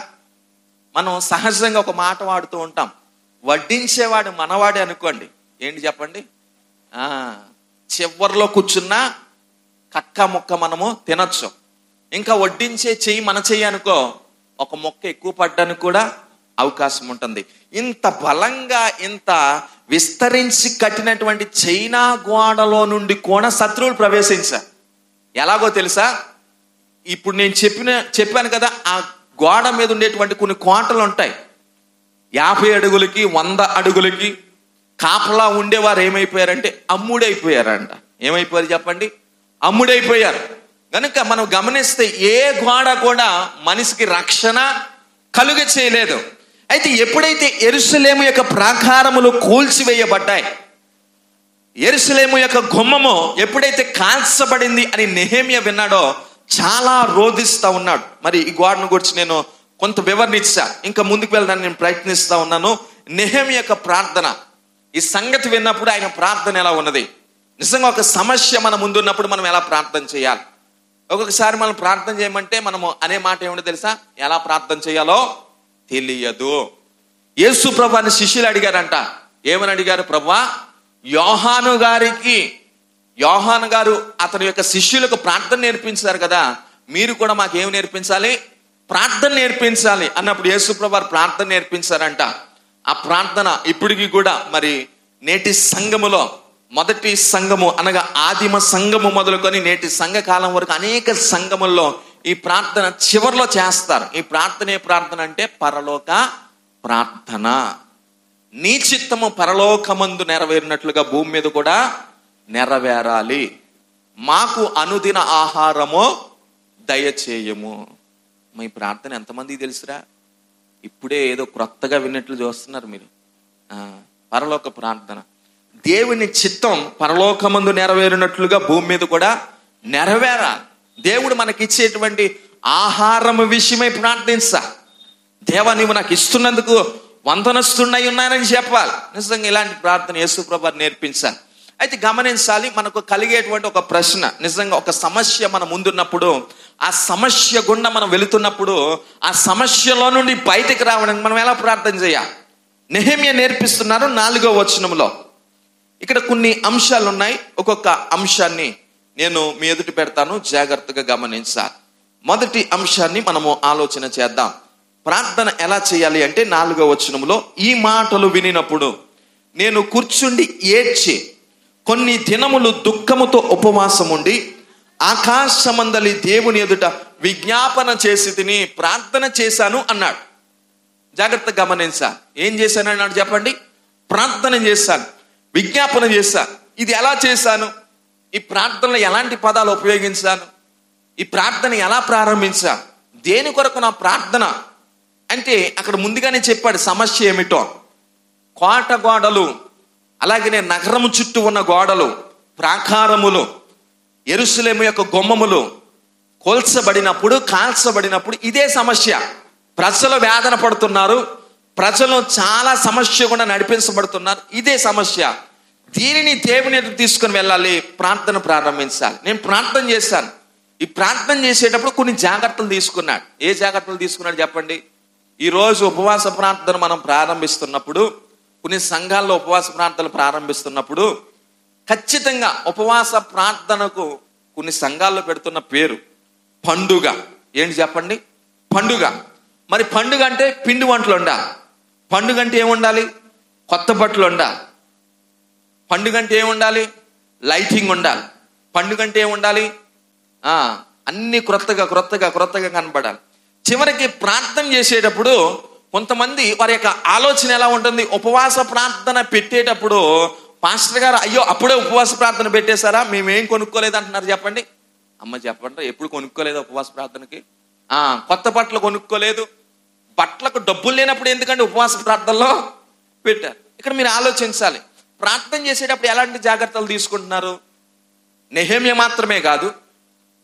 మనం సహజంగా ఒక మాట వాడుతూ ఉంటాం, వడ్డించేవాడు మనవాడే అనుకోండి. ఏంటి చెప్పండి? చివర్లో కూర్చున్నా కక్క ముక్క మనము తినొచ్చు. ఇంకా వడ్డించే చెయ్యి మన చెయ్యి అనుకో, ఒక మొక్క ఎక్కువ పడ్డానికి కూడా అవకాశం ఉంటుంది. ఇంత బలంగా, ఇంత విస్తరించి కట్టినటువంటి చైనా గోడలో నుండి కూడా శత్రువులు ప్రవేశించారు. ఎలాగో తెలుసా? ఇప్పుడు నేను చెప్పాను కదా, ఆ గోడ మీద ఉండేటువంటి కొన్ని కోటలు ఉంటాయి. 50 అడుగులకి 100 అడుగులకి కాపలా ఉండేవారు ఏమైపోయారంటే అమ్ముడైపోయారంట. ఏమైపోయారు చెప్పండి? అమ్ముడైపోయారు. కనుక మనం గమనిస్తే ఏ గోడ కూడా మనిషికి రక్షణ కలుగ చేయలేదు. అయితే ఎప్పుడైతే యెరూషలేము యొక్క ప్రాకారములు కూల్చివేయబడ్డాయి, యెరూషలేము యొక్క గుమ్మము ఎప్పుడైతే కాల్చబడింది అని నెహెమ్యా విన్నాడో చాలా రోధిస్తా ఉన్నాడు. మరి ఈ గోడను గురించి నేను కొంత వివరణ ఇచ్చా, ఇంకా ముందుకు వెళ్ళడానికి నేను ప్రయత్నిస్తా ఉన్నాను. నెహెమ్యా యొక్క ప్రార్థన, ఈ సంగతి విన్నప్పుడు ఆయన ప్రార్థన ఎలా ఉన్నది? నిజంగా ఒక సమస్య మన ముందున్నప్పుడు మనం ఎలా ప్రార్థన చేయాలి? ఒక్కొక్కసారి మనం ప్రార్థన చేయమంటే మనము అనే మాట ఏమిటో తెలుసా? ఎలా ప్రార్థన చేయాలో తెలియదు. యేసు ప్రభువుని శిష్యులు అడిగారంట. ఏమని అడిగారు? ప్రభువా, యోహాను గారు అతని యొక్క శిష్యులకు ప్రార్థన నేర్పించారు కదా, మీరు కూడా మాకేం నేర్పించాలి? ప్రార్థన నేర్పించాలి అన్నప్పుడు యేసు ప్రభువు ప్రార్థన నేర్పించారంట. ఆ ప్రార్థన ఇప్పటికీ కూడా మరి నేటి సంఘములో, మొదటి సంఘము అనగా ఆదిమ సంఘము మొదలుకొని నేటి సంఘ కాలం వరకు అనేక సంఘముల్లో ఈ ప్రార్థన చివర్లో చేస్తారు. ఈ ప్రార్థన ఏ ప్రార్థన అంటే పరలోక ప్రార్థన. నీ చిత్తము పరలోకమందు నెరవేరినట్లుగా భూమి మీద కూడా నెరవేరాలి. మాకు అనుదిన ఆహారము దయచేయము. మీ ప్రార్థన ఎంతమందికి తెలుసురా? ఇప్పుడే ఏదో క్రొత్తగా విన్నట్లు చూస్తున్నారు మీరు. పరలోక ప్రార్థన, దేవుని చిత్తం పరలోకమందు నెరవేరినట్లుగా భూమి మీద కూడా నెరవేరాలి. దేవుడు మనకిచ్చేటువంటి ఆహారం విషయమై ప్రార్థించా. దేవా, నీవు నాకు ఇస్తున్నందుకు వందనస్తున్నై ఉన్నానని చెప్పాలి. నిజంగా ఇలాంటి ప్రార్థన యేసు ప్రభువు నేర్పించాలి. అయితే గమనించాలి, మనకు కలిగేటువంటి ఒక ప్రశ్న, నిజంగా ఒక సమస్య మన ముందున్నప్పుడు, ఆ సమస్య గుండా మనం వెళుతున్నప్పుడు ఆ సమస్యలో నుండి బయటకు రావడానికి మనం ఎలా ప్రార్థన చేయాలి? నెహెమ్యా నేర్పిస్తున్నారు 4వ వచనంలో. ఇక్కడ కొన్ని అంశాలు ఉన్నాయి. ఒక్కొక్క అంశాన్ని నేను మీ ఎదుటి పెడతాను, జాగ్రత్తగా గమనించాలి. మొదటి అంశాన్ని మనము ఆలోచన చేద్దాం. ప్రార్థన ఎలా చేయాలి అంటే 4వ వచనంలో, ఈ మాటలు వినినప్పుడు నేను కూర్చుండి ఏడ్చి కొన్ని దినములు దుఃఖముతో ఉపవాసం ఉండి ఆకాశమందలి దేవుని ఎదుట విజ్ఞాపన చేసి తిని ప్రార్థన చేశాను అన్నాడు. జాగ్రత్తగా గమనించా. ఏం చేశాను అన్నాడు చెప్పండి? ప్రార్థన చేశాను, విజ్ఞాపన చేశాను. ఇది ఎలా చేశాను? ఈ ప్రార్థనలో ఎలాంటి పదాలు ఉపయోగించాను? ఈ ప్రార్థన ఎలా ప్రారంభించా? దేని కొరకు నా ప్రార్థన అంటే అక్కడ ముందుగానే చెప్పాడు సమస్య ఏమిటో. కోట గోడలు, అలాగనే నగరము చుట్టూ ఉన్న గోడలు, ప్రాకారములు, యెరూషలేము యొక్క గుమ్మములు కూల్చబడినప్పుడు, కాల్చబడినప్పుడు ఇదే సమస్య. ప్రజలు వేదన పడుతున్నారు, ప్రజలు చాలా సమస్య కూడా నడిపించబడుతున్నారు. ఇదే సమస్య. దీనిని దేవుని ఎదుట తీసుకొని వెళ్ళాలి, ప్రార్థన ప్రారంభించాలి. నేను ప్రార్థన చేశాను. ఈ ప్రార్థన చేసేటప్పుడు కొన్ని జాగ్రత్తలు తీసుకున్నాడు. ఏ జాగ్రత్తలు తీసుకున్నాడు చెప్పండి? ఈరోజు ఉపవాస ప్రార్థన మనం ప్రారంభిస్తున్నప్పుడు, కొన్ని సంఘాల్లో ఉపవాస ప్రార్థనలు ప్రారంభిస్తున్నప్పుడు ఖచ్చితంగా ఉపవాస ప్రార్థనకు కొన్ని సంఘాల్లో పెడుతున్న పేరు పండుగ. ఏంటి చెప్పండి? పండుగ. మరి పండుగ అంటే పిండి వంటలు ఉండాలి. పండుగ అంటే ఏముండాలి? కొత్త బట్టలు ఉండాలి. పండుగ అంటే ఏముండాలి? లైటింగ్ ఉండాలి. పండుగ అంటే ఏముండాలి? అన్ని క్రొత్తగా కనబడాలి. చివరికి ప్రార్థన చేసేటప్పుడు కొంతమంది వారి యొక్క ఆలోచన ఎలా ఉంటుంది? ఉపవాస ప్రార్థన పెట్టేటప్పుడు పాస్టర్ గారు, అయ్యో అప్పుడే ఉపవాస ప్రార్థన పెట్టేశారా, మేమేం కొనుక్కోలేదు అంటున్నారు చెప్పండి. అమ్మ చెప్పండి, ఎప్పుడు కొనుక్కోలేదు ఉపవాస ప్రార్థనకి? కొత్త బట్టలు కొనుక్కోలేదు. బట్టలకు డబ్బులు లేనప్పుడు ఎందుకంటే ఉపవాస ప్రార్థనలో పెట్టారు. ఇక్కడ మీరు ఆలోచించాలి, ప్రార్థన చేసేటప్పుడు ఎలాంటి జాగ్రత్తలు తీసుకుంటున్నారు? నెహెమ్యా మాత్రమే కాదు,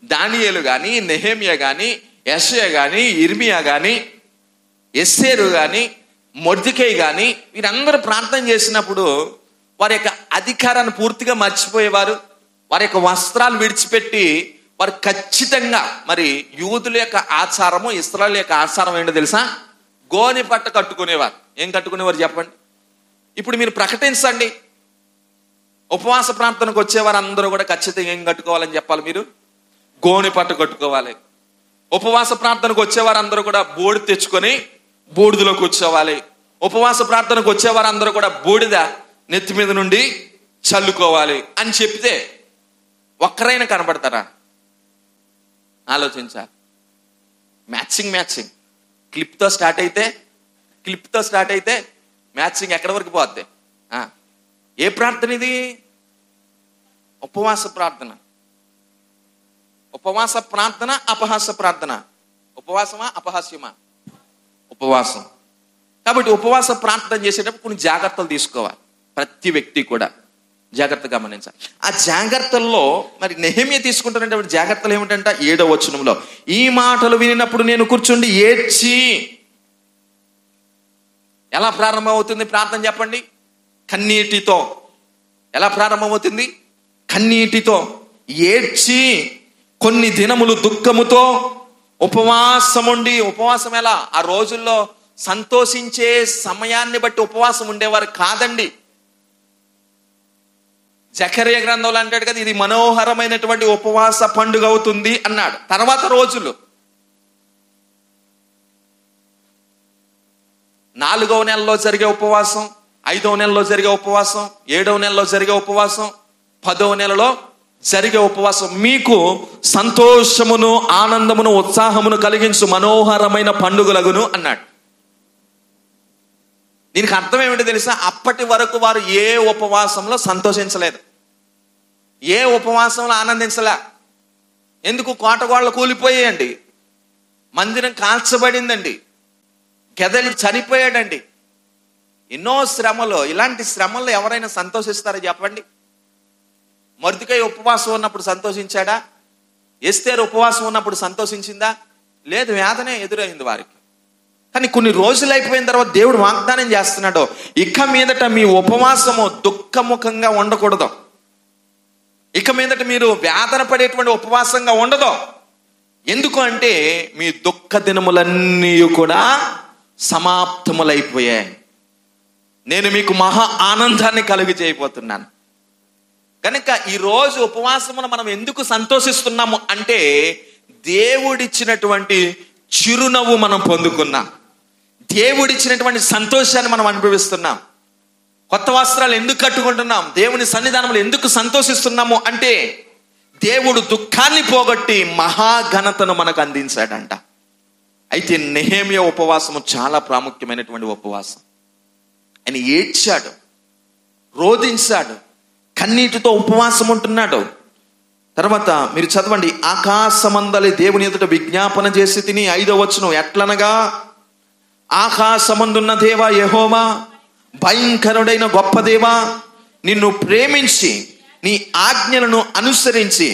దానియేలు కానీ, నెహెమ్యా కానీ, యెషయా కానీ, ఇర్మియా కానీ, ఎస్తేరు కానీ, మొర్దెకై కానీ, వీరందరూ ప్రార్థన చేసినప్పుడు వారి యొక్క అధికారాన్ని పూర్తిగా మర్చిపోయేవారు. వారి యొక్క వస్త్రాలు విడిచిపెట్టి వారు ఖచ్చితంగా మరి యూదుల యొక్క ఆచారము, ఇశ్రాయేలు యొక్క ఆచారం ఏంటో తెలుసా? గోనె పట్ట కట్టుకునేవారు. ఏం కట్టుకునేవారు చెప్పండి? ఇప్పుడు మీరు ప్రకటించండి, ఉపవాస ప్రార్థనకు వచ్చేవారు అందరూ కూడా ఖచ్చితంగా ఏం కట్టుకోవాలని చెప్పాలి? మీరు గోనె పట్ట కట్టుకోవాలి. ఉపవాస ప్రార్థనకు వచ్చేవారు అందరూ కూడా బూడిద తెచ్చుకొని బూడిదలో కూర్చోవాలి. ఉపవాస ప్రార్థనకు వచ్చేవారు అందరూ కూడా బూడిద నెత్తి మీద నుండి చల్లుకోవాలి అని చెప్తే ఒక్కరైనా కనబడతారా? ఆలోచించాలి. మ్యాచింగ్ క్లిప్తో స్టార్ట్ అయితే మ్యాచింగ్ ఎక్కడి వరకు పోద్ది? ఏ ప్రార్థన ఇది? ఉపవాస ప్రార్థన. అపహాస ప్రార్థన. ఉపవాసమా అపహాస్యమా? ఉపవాసం. కాబట్టి ఉపవాస ప్రార్థన చేసేటప్పుడు కొన్ని జాగ్రత్తలు తీసుకోవాలి. ప్రతి వ్యక్తి కూడా జాగ్రత్త గమనించాలి. ఆ జాగ్రత్తల్లో మరి నెహెమ్యా తీసుకుంటున్నటువంటి జాగ్రత్తలు ఏమిటంటే 7వ వచనంలో, ఈ మాటలు వినినప్పుడు నేను కూర్చుండి ఏడ్చి. ఎలా ప్రారంభమవుతుంది ప్రార్థన చెప్పండి? కన్నీటితో. ఎలా ప్రారంభమవుతుంది? కన్నీటితో. ఏడ్చి కొన్ని దినములు దుఃఖముతో ఉపవాసముండి. ఉపవాసం ఎలా? ఆ రోజుల్లో సంతోషించే సమయాన్ని బట్టి ఉపవాసం ఉండేవారు కాదండి. జకర్యా గ్రంథంలో అంటాడు కదా, ఇది మనోహరమైనటువంటి ఉపవాస పండుగ అవుతుంది అన్నాడు. తర్వాత రోజులు 4వ నెలలో జరిగే ఉపవాసం, 5వ నెలలో జరిగే ఉపవాసం, 7వ నెలలో జరిగే ఉపవాసం, 10వ నెలలో జరిగే ఉపవాసం మీకు సంతోషమును, ఆనందమును, ఉత్సాహమును కలిగించు మనోహరమైన పండుగలగును అన్నాడు. దీనికి అర్థం ఏమిటో తెలుసా? అప్పటి వరకు వారు ఏ ఉపవాసంలో సంతోషించలేదు, ఏ ఉపవాసంలో ఆనందించలే. ఎందుకు? కోటగోడలు కూలిపోయాయండి, మందిరం కాల్చబడిందండి, గెదలి చనిపోయాడండి. ఎన్నో శ్రమలు. ఇలాంటి శ్రమల్లో ఎవరైనా సంతోషిస్తారో చెప్పండి? మొర్దెకై ఉపవాసం ఉన్నప్పుడు సంతోషించాడా? ఎస్తేరు ఉపవాసం ఉన్నప్పుడు సంతోషించిందా? లేదు, వేదనే ఎదురైంది వారికి. కానీ కొన్ని రోజులు అయిపోయిన తర్వాత దేవుడు వాగ్దానం చేస్తున్నాడు, ఇక మీదట మీ ఉపవాసము దుఃఖముఖంగా ఉండకూడదు, ఇక మీదట మీరు వేదన పడేటువంటి ఉపవాసంగా ఉండదు. ఎందుకు అంటే మీ దుఃఖ దినములన్నీ కూడా సమాప్తములైపోయాయి, నేను మీకు మహా ఆనందాన్ని కలుగు చేయబోతున్నాను. కనుక ఈరోజు ఉపవాసమును మనం ఎందుకు సంతోషిస్తున్నాము అంటే దేవుడిచ్చినటువంటి చిరునవ్వు మనం పొందుకున్నాం, దేవుడిచ్చినటువంటి సంతోషాన్ని మనం అనుభవిస్తున్నాం. కొత్త వస్త్రాలు ఎందుకు కట్టుకుంటున్నాం? దేవుని సన్నిధానంలో ఎందుకు సంతోషిస్తున్నాము అంటే దేవుడు దుఃఖాన్ని పోగొట్టి మహాఘనతను మనకు అందించాడంట. అయితే నెహెమ్యా ఉపవాసము చాలా ప్రాముఖ్యమైనటువంటి ఉపవాసం. ఆయన ఏడ్చాడు, రోదించాడు, కన్నీటితో ఉపవాసం ఉంటున్నాడు. తర్వాత మీరు చదవండి, ఆకాశమందలి దేవుని ఎదుట విజ్ఞాపన చేసి తిని 5వ వచనం, ఎట్లనగా ఆకాశమందున్న దేవా యెహోవా, భయంకరుడైన గొప్ప దేవా, నిన్ను ప్రేమించి నీ ఆజ్ఞలను అనుసరించి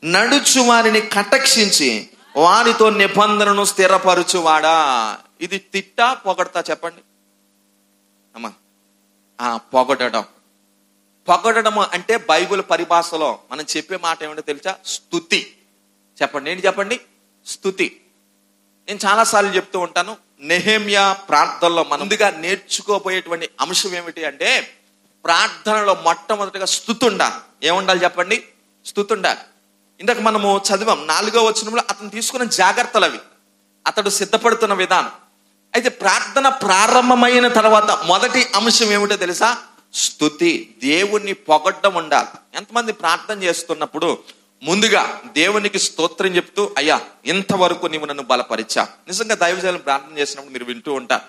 నడుచు వారిని కటాక్షించి వారితో నిబంధనను స్థిరపరచువాడా. ఇది తిట్టా పొగడతా చెప్పండి అమ్మా? పొగడము అంటే బైబిల్ పరిభాషలో మనం చెప్పే మాట ఏమిటో తెలుసా? స్తుతి. చెప్పండి, ఏంటి చెప్పండి? స్తుతి. నేను చాలాసార్లు చెప్తూ ఉంటాను, నెహెమ్యా ప్రార్థనలో ముందుగా నేర్చుకోబోయేటువంటి అంశం ఏమిటి అంటే ప్రార్థనలో మొట్టమొదటిగా స్తుతి ఉండాలి. ఏముండాలి చెప్పండి? స్తుతి ఉండాలి. ఇందాక మనము చదివాం 4వ వచనంలో అతను తీసుకున్న జాగ్రత్తలు అవి, అతడు సిద్ధపడుతున్న విధానం. అయితే ప్రార్థన ప్రారంభమైన తర్వాత మొదటి అంశం ఏమిటో తెలుసా? స్తుతి. దేవుణ్ణి పొగడ్డం ఉండాలి. ఎంతమంది ప్రార్థన చేస్తున్నప్పుడు ముందుగా దేవునికి స్తోత్రం చెప్తూ, అయ్యా ఇంతవరకు నీవు నన్ను బలపరిచా. నిజంగా దైవజనులు ప్రార్థన చేసినప్పుడు మీరు వింటూ ఉంటారు,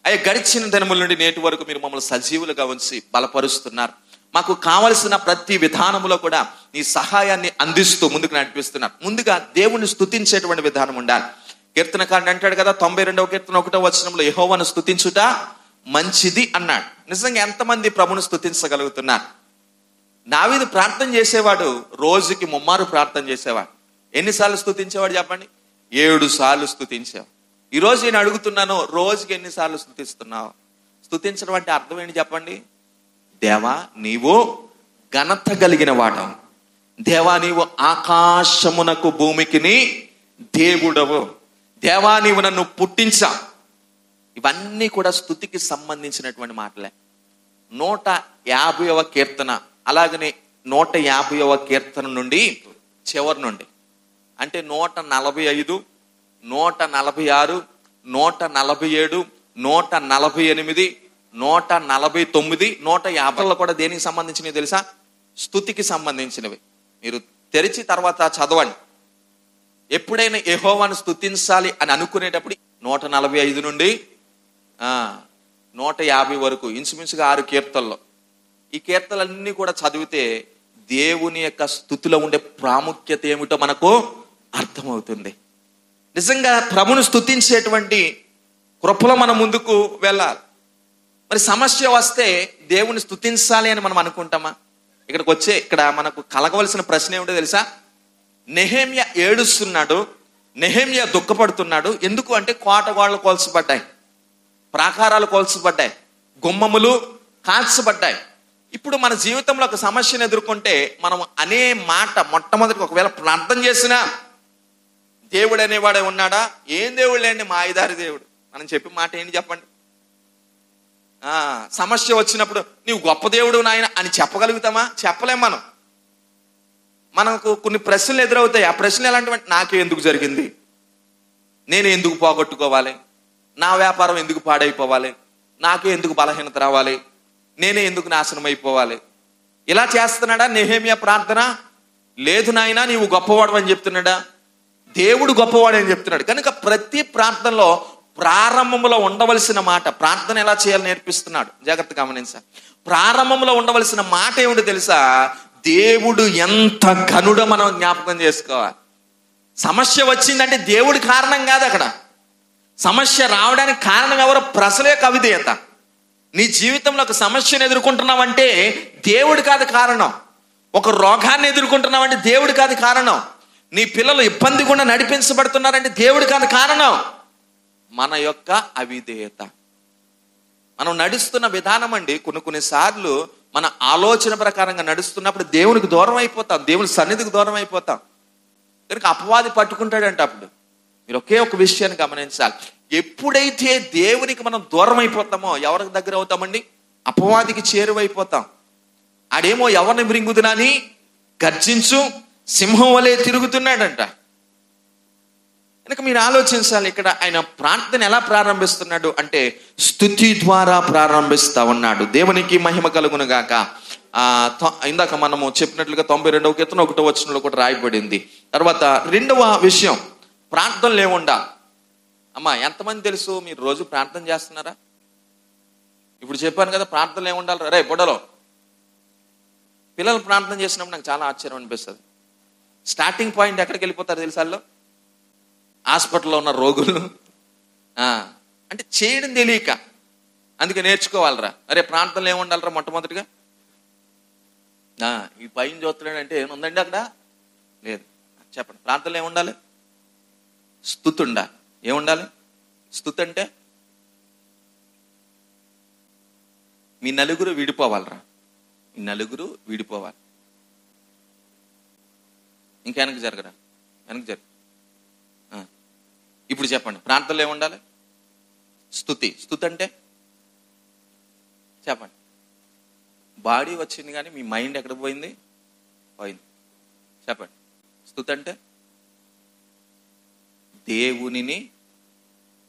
అయ్యా గడిచిన దినముల నుండి నేటి వరకు మీరు మమ్మల్ని సజీవులుగా ఉంచి బలపరుస్తున్నారు, మాకు కావలసిన ప్రతి విధానములో కూడా నీ సహాయాన్ని అందిస్తూ ముందుకు నడిపిస్తున్నారు. ముందుగా దేవుణ్ణి స్తుతించేటువంటి విధానం ఉండాలి. కీర్తనకారుడు అంటాడు కదా 92వ కీర్తన 1వ వచనంలో, యెహోవాను స్తుతించుట మంచిది అన్నాడు. నిజంగా ఎంతమంది ప్రభుని స్తుతించగలుగుతున్నారు? దావీదు ప్రార్థన చేసేవాడు, రోజుకి 3 మారు ప్రార్థన చేసేవాడు. ఎన్నిసార్లు స్తుతించేవాడు చెప్పండి? 7 సార్లు స్తుతించేవాడు. ఈరోజు నేను అడుగుతున్నాను, రోజుకి ఎన్నిసార్లు స్తుతిస్తున్నావు? స్తుతించడం అంటే అర్థం ఏంటి చెప్పండి? దేవా నీవు ఘనత కలిగిన వాడవు, దేవా నీవు ఆకాశమునకు భూమికి దేవుడవు, దేవా నీవు నన్ను పుట్టించా. ఇవన్నీ కూడా స్తుతికి సంబంధించినటువంటి మాటలే. 150వ కీర్తన, అలాగనే 150వ కీర్తన నుండి చివరి నుండి అంటే 145, 146, 147, 148, 149, 150 కూడా దేనికి సంబంధించినవి తెలుసా? స్తుతికి సంబంధించినవి. మీరు తెరిచి తర్వాత చదవండి. ఎప్పుడైనా యెహోవాను స్తుతించాలి అని అనుకునేటప్పుడు 145 నుండి 150 వరకు ఇంచుమించుగా 6 కీర్తనలు. ఈ కీర్తనలన్నీ కూడా చదివితే దేవుని యొక్క స్తుతిలో ఉండే ప్రాముఖ్యత ఏమిటో మనకు అర్థమవుతుంది. నిజంగా ప్రభును స్తుతించేటువంటి కృపలో మనం ముందుకు వెళ్ళాలి. మరి సమస్య వస్తే దేవుని స్తుతించాలి అని మనం అనుకుంటామా? ఇక్కడ మనకు కలగవలసిన ప్రశ్న ఏమిటో తెలుసా? నెహెమ్యా ఏడుస్తున్నాడు, నెహెమ్యా దుఃఖపడుతున్నాడు. ఎందుకు అంటే కోటగోడలు కోల్చబడ్డాయి, ప్రాకారాలు కోల్చబడ్డాయి, గుమ్మములు కాల్చబడ్డాయి. ఇప్పుడు మన జీవితంలో ఒక సమస్యను ఎదుర్కొంటే మనం అనే మాట మొట్టమొదటి ఒకవేళ ప్రార్థన చేసినా దేవుడు అనేవాడే ఉన్నాడా? ఏం దేవుడు లేండి, మాయదారి దేవుడు మనం చెప్పే మాట ఏంటి చెప్పండి? సమస్య వచ్చినప్పుడు నీవు గొప్ప దేవుడు నాయన అని చెప్పగలుగుతామా? చెప్పలేం. మనకు కొన్ని ప్రశ్నలు ఎదురవుతాయి. ఆ ప్రశ్నలు ఎలాంటివంటే, నాకే ఎందుకు జరిగింది, నేను ఎందుకు పోగొట్టుకోవాలి, నా వ్యాపారం ఎందుకు పాడైపోవాలి, నాకే ఎందుకు బలహీనత రావాలి, నేనే ఎందుకు నాశనం అయిపోవాలి? ఇలా చేస్తున్నాడా నెహెమ్యా ప్రార్థన? లేదు నాయనా నీవు గొప్పవాడు అని చెప్తున్నాడా? దేవుడు గొప్పవాడు అని చెప్తున్నాడు. కనుక ప్రతి ప్రార్థనలో ప్రారంభంలో ఉండవలసిన మాట, ప్రార్థన ఎలా చేయాలని నేర్పిస్తున్నాడు. జాగ్రత్తగా గమనించాలి. ప్రారంభంలో ఉండవలసిన మాట ఏమిటో తెలుసా? దేవుడు ఎంత ఘనుడో మనం జ్ఞాపకం చేసుకోవాలి. సమస్య వచ్చిందంటే దేవుడి కారణం కాదు. అక్కడ సమస్య రావడానికి కారణం ఎవరో? ప్రజల యొక్క అవిధేయత. నీ జీవితంలో ఒక సమస్యను ఎదుర్కొంటున్నావంటే దేవుడు కాదు కారణం. ఒక రోగాన్ని ఎదుర్కొంటున్నావంటే దేవుడు కాదు కారణం. నీ పిల్లలు ఇబ్బంది గుండా నడిపించబడుతున్నారంటే దేవుడు కాదు కారణం. మన యొక్క అవిధేయత. మనం నడుస్తున్న విధానం అండి. కొన్నిసార్లు మన ఆలోచన ప్రకారంగా నడుస్తున్నప్పుడు దేవునికి దూరం అయిపోతాం, దేవుని సన్నిధికి దూరం అయిపోతాం. కనుక అపవాది పట్టుకుంటాడంటే అప్పుడు మీరు ఒకే ఒక విషయాన్ని గమనించాలి. ఎప్పుడైతే దేవునికి మనం దూరం అయిపోతామో ఎవరికి దగ్గర అవుతామండి? అపవాదికి చేరువైపోతాం. ఆడేమో ఎవరిని మృంగుదునని గర్జించు సింహం వలె తిరుగుతున్నాడంట. కనుక మీరు ఆలోచించాలి. ఇక్కడ ఆయన ప్రార్థన ఎలా ప్రారంభిస్తున్నాడు అంటే స్తుతి ద్వారా ప్రారంభిస్తా ఉన్నాడు. దేవునికి మహిమ కలుగును గాక. ఇందాక మనము చెప్పినట్లుగా 92వ కీర్తన 1వ వచనంలో కూడా రాయబడింది. తర్వాత రెండవ విషయం, ప్రార్థనలు ఏముండా? అమ్మా ఎంతమంది తెలుసు మీరు రోజు ప్రార్థన చేస్తున్నారా? ఇప్పుడు చెప్పాను కదా ప్రార్థనలు ఏముండాలి. రే బుడలో పిల్లలు ప్రార్థన చేసినప్పుడు నాకు చాలా ఆశ్చర్యం అనిపిస్తుంది. స్టార్టింగ్ పాయింట్ ఎక్కడికి వెళ్ళిపోతారు తెలుసాల్లో? హాస్పిటల్లో ఉన్న రోగులు. అంటే చేయడం తెలియక, అందుకే నేర్చుకోవాలరా. అరే ప్రార్థనలు ఏముండాలరా? మొట్టమొదటిగా ఈ పైన చూస్తున్నాడు అంటే ఏముందండి అక్కడ? లేదు. చెప్పండి, ప్రార్థనలు ఏముండాలి? స్తుతి ఉండాలి. ఏముండాలి? స్తుతి అంటే మీ నలుగురు విడిపోవాలరా. మీ నలుగురు విడిపోవాలి. ఇంకా వెనక్కి జరగరా, వెనక్కి జరగ. ఇప్పుడు చెప్పండి, ప్రార్థనలు ఏముండాలి? స్తుతి. స్తుతి అంటే చెప్పండి. బాడీ వచ్చింది కానీ మీ మైండ్ ఎక్కడ పోయింది? పోయింది. చెప్పండి, స్తుతి అంటే దేవునిని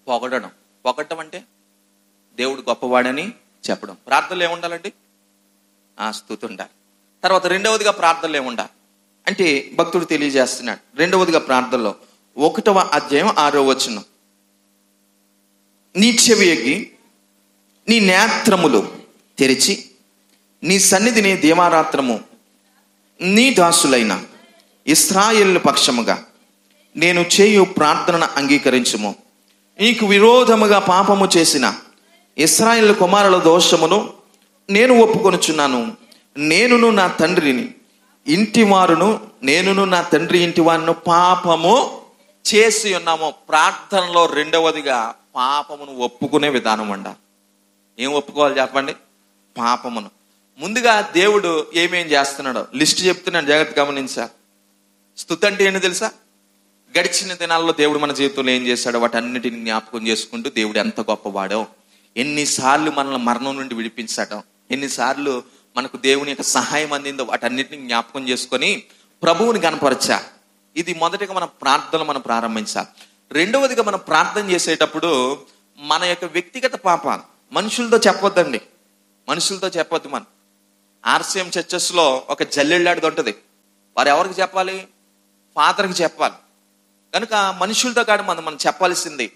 పొగడడం. పొగడటం అంటే దేవుడు గొప్పవాడని చెప్పడం. ప్రార్థనలు ఏముండాలండి? స్తుతి ఉండాలి. తర్వాత రెండవదిగా ప్రార్థనలు ఏముండాలి అంటే భక్తుడు తెలియజేస్తున్నాడు. రెండవదిగా ప్రార్థనలో 1వ అధ్యాయం 6వ వచనం, నీ చెవి ఎగ్గి నీ నేత్రములు తెరిచి నీ సన్నిధిని దేవారాత్రము నీ దాసులైన ఇశ్రాయేలు పక్షముగా నేను చేయు ప్రార్థనను అంగీకరించుము. నీకు విరోధముగా పాపము చేసిన ఇశ్రాయేలు కుమారుల దోషమును నేను ఒప్పుకొనుచున్నాను. నేనును నా తండ్రిని ఇంటివారును నేనును నా తండ్రి ఇంటివారును పాపము చేసి ఉన్నాము. ప్రార్థనలో రెండవదిగా పాపమును ఒప్పుకునే విధానం అండ. ఏం ఒప్పుకోవాలి చెప్పండి? పాపమును. ముందుగా దేవుడు ఏమేం చేస్తున్నాడో లిస్ట్ చెప్తున్నాడు, జాగ్రత్త గమనించా. స్తుతి అంటే ఏంటి తెలుసా? గడిచిన దినాల్లో దేవుడు మన జీవితంలో ఏం చేశాడో వాటన్నిటిని జ్ఞాపకం చేసుకుంటూ దేవుడు ఎంత గొప్పవాడో, ఎన్నిసార్లు మనల్ని మరణం నుండి విడిపించడం, ఎన్నిసార్లు మనకు దేవుని యొక్క సహాయం అందిందో వాటన్నిటిని జ్ఞాపకం చేసుకొని ప్రభువుని కనపరచా. ఇది మొదటిగా మన ప్రార్థనలు మనం ప్రారంభించాలి. రెండవదిగా మనం ప్రార్థన చేసేటప్పుడు మన యొక్క వ్యక్తిగత పాపాలు మనుషులతో చెప్పొద్దండి. మనుషులతో చెప్పొద్దు. మనం ఆర్సీఎం చర్చెస్లో ఒక జల్లెళ్ళాడిది ఉంటుంది. వారు ఎవరికి చెప్పాలి? ఫాదర్కి చెప్పాలి. కనుక మనుషులతో కాదు మనం చెప్పాల్సింది.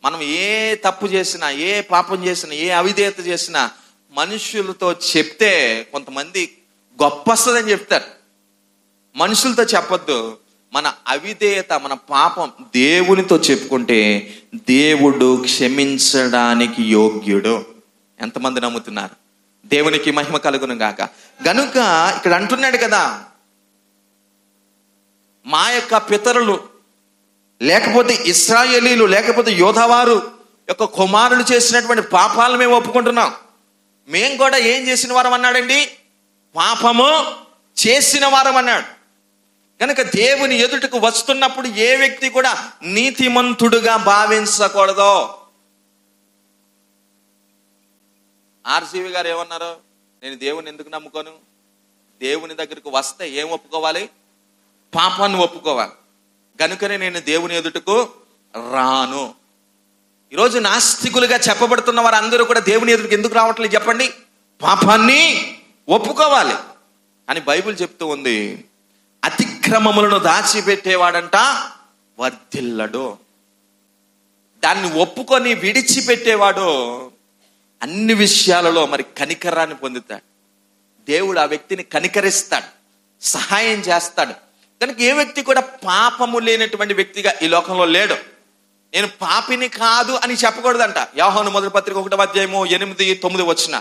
మనం ఏ తప్పు చేసినా, ఏ పాపం చేసినా, ఏ అవిధేయత చేసినా మనుషులతో చెప్తే కొంతమంది గొప్ప వస్తుందని చెప్తారు. మనుషులతో చెప్పొద్దు. మన అవిధేయత, మన పాపం దేవునితో చెప్పుకుంటే దేవుడు క్షమించడానికి యోగ్యుడు. ఎంతమంది నమ్ముతున్నారు? దేవునికి మహిమ కలుగును గాక. గనుక ఇక్కడ అంటున్నాడు కదా, మా యొక్క పితరులు లేకపోతే ఇశ్రాయేలీలు లేకపోతే యోధావారు యొక్క కుమారులు చేసినటువంటి పాపాలను మేము ఒప్పుకుంటున్నాం. మేము కూడా ఏం చేసిన వారం అన్నాడండి? పాపము చేసిన వారం అన్నాడు. కనుక దేవుని ఎదుటకు వస్తున్నప్పుడు ఏ వ్యక్తి కూడా నీతిమంతుడుగా భావించకూడదు. ఆర్సీవి గారు ఏమన్నారు? నేను దేవుని ఎందుకు నమ్ముకోను? దేవుని దగ్గరకు వస్తే ఏం ఒప్పుకోవాలి? పాపాన్ని ఒప్పుకోవాలి. కనుకనే నేను దేవుని ఎదుటకు రాను. ఈరోజు నాస్తికులుగా చెప్పబడుతున్న వారు అందరూ కూడా దేవుని ఎదుటకు ఎందుకు రావట్లేదు చెప్పండి? పాపాన్ని ఒప్పుకోవాలి. అని బైబిల్ చెప్తూ ఉంది, అతిక్రమములను దాచిపెట్టేవాడంట వర్ధిల్లడు. దాన్ని ఒప్పుకొని విడిచిపెట్టేవాడు అన్ని విషయాలలో మరి కనికరాన్ని పొందుతాడు. దేవుడు ఆ వ్యక్తిని కనికరిస్తాడు, సహాయం చేస్తాడు. కనుక ఏ వ్యక్తి కూడా పాపము లేనటువంటి వ్యక్తిగా ఈ లోకంలో లేడు. నేను పాపిని కాదు అని చెప్పకూడదంట. యోహాను మొదటి పత్రిక 1వ అధ్యాయము 8-9 వచన.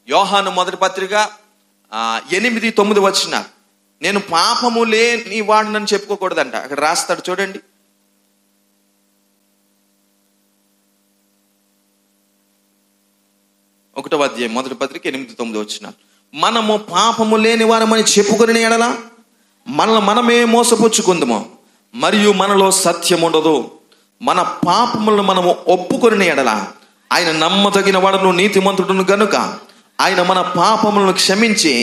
యోహాను మొదటి పత్రిక 8-9 వచన. నేను పాపము లేని వాడినని చెప్పుకోకూడదంట. అక్కడ రాస్తాడు చూడండి. ఒకటవ అధ్యాయం మొదటి పత్రిక 8-9 వచన. మనము పాపము లేని వారమని చెప్పుకుని ఎడలా మనమే మోసపుచ్చుకుందాము, మరియు మనలో సత్యం ఉండదు. మన పాపములను మనము ఒప్పుకొని ఎడల ఆయన నమ్మదగిన వాడును నీతిమంతుడును గనుక ఆయన మన పాపములను క్షమించి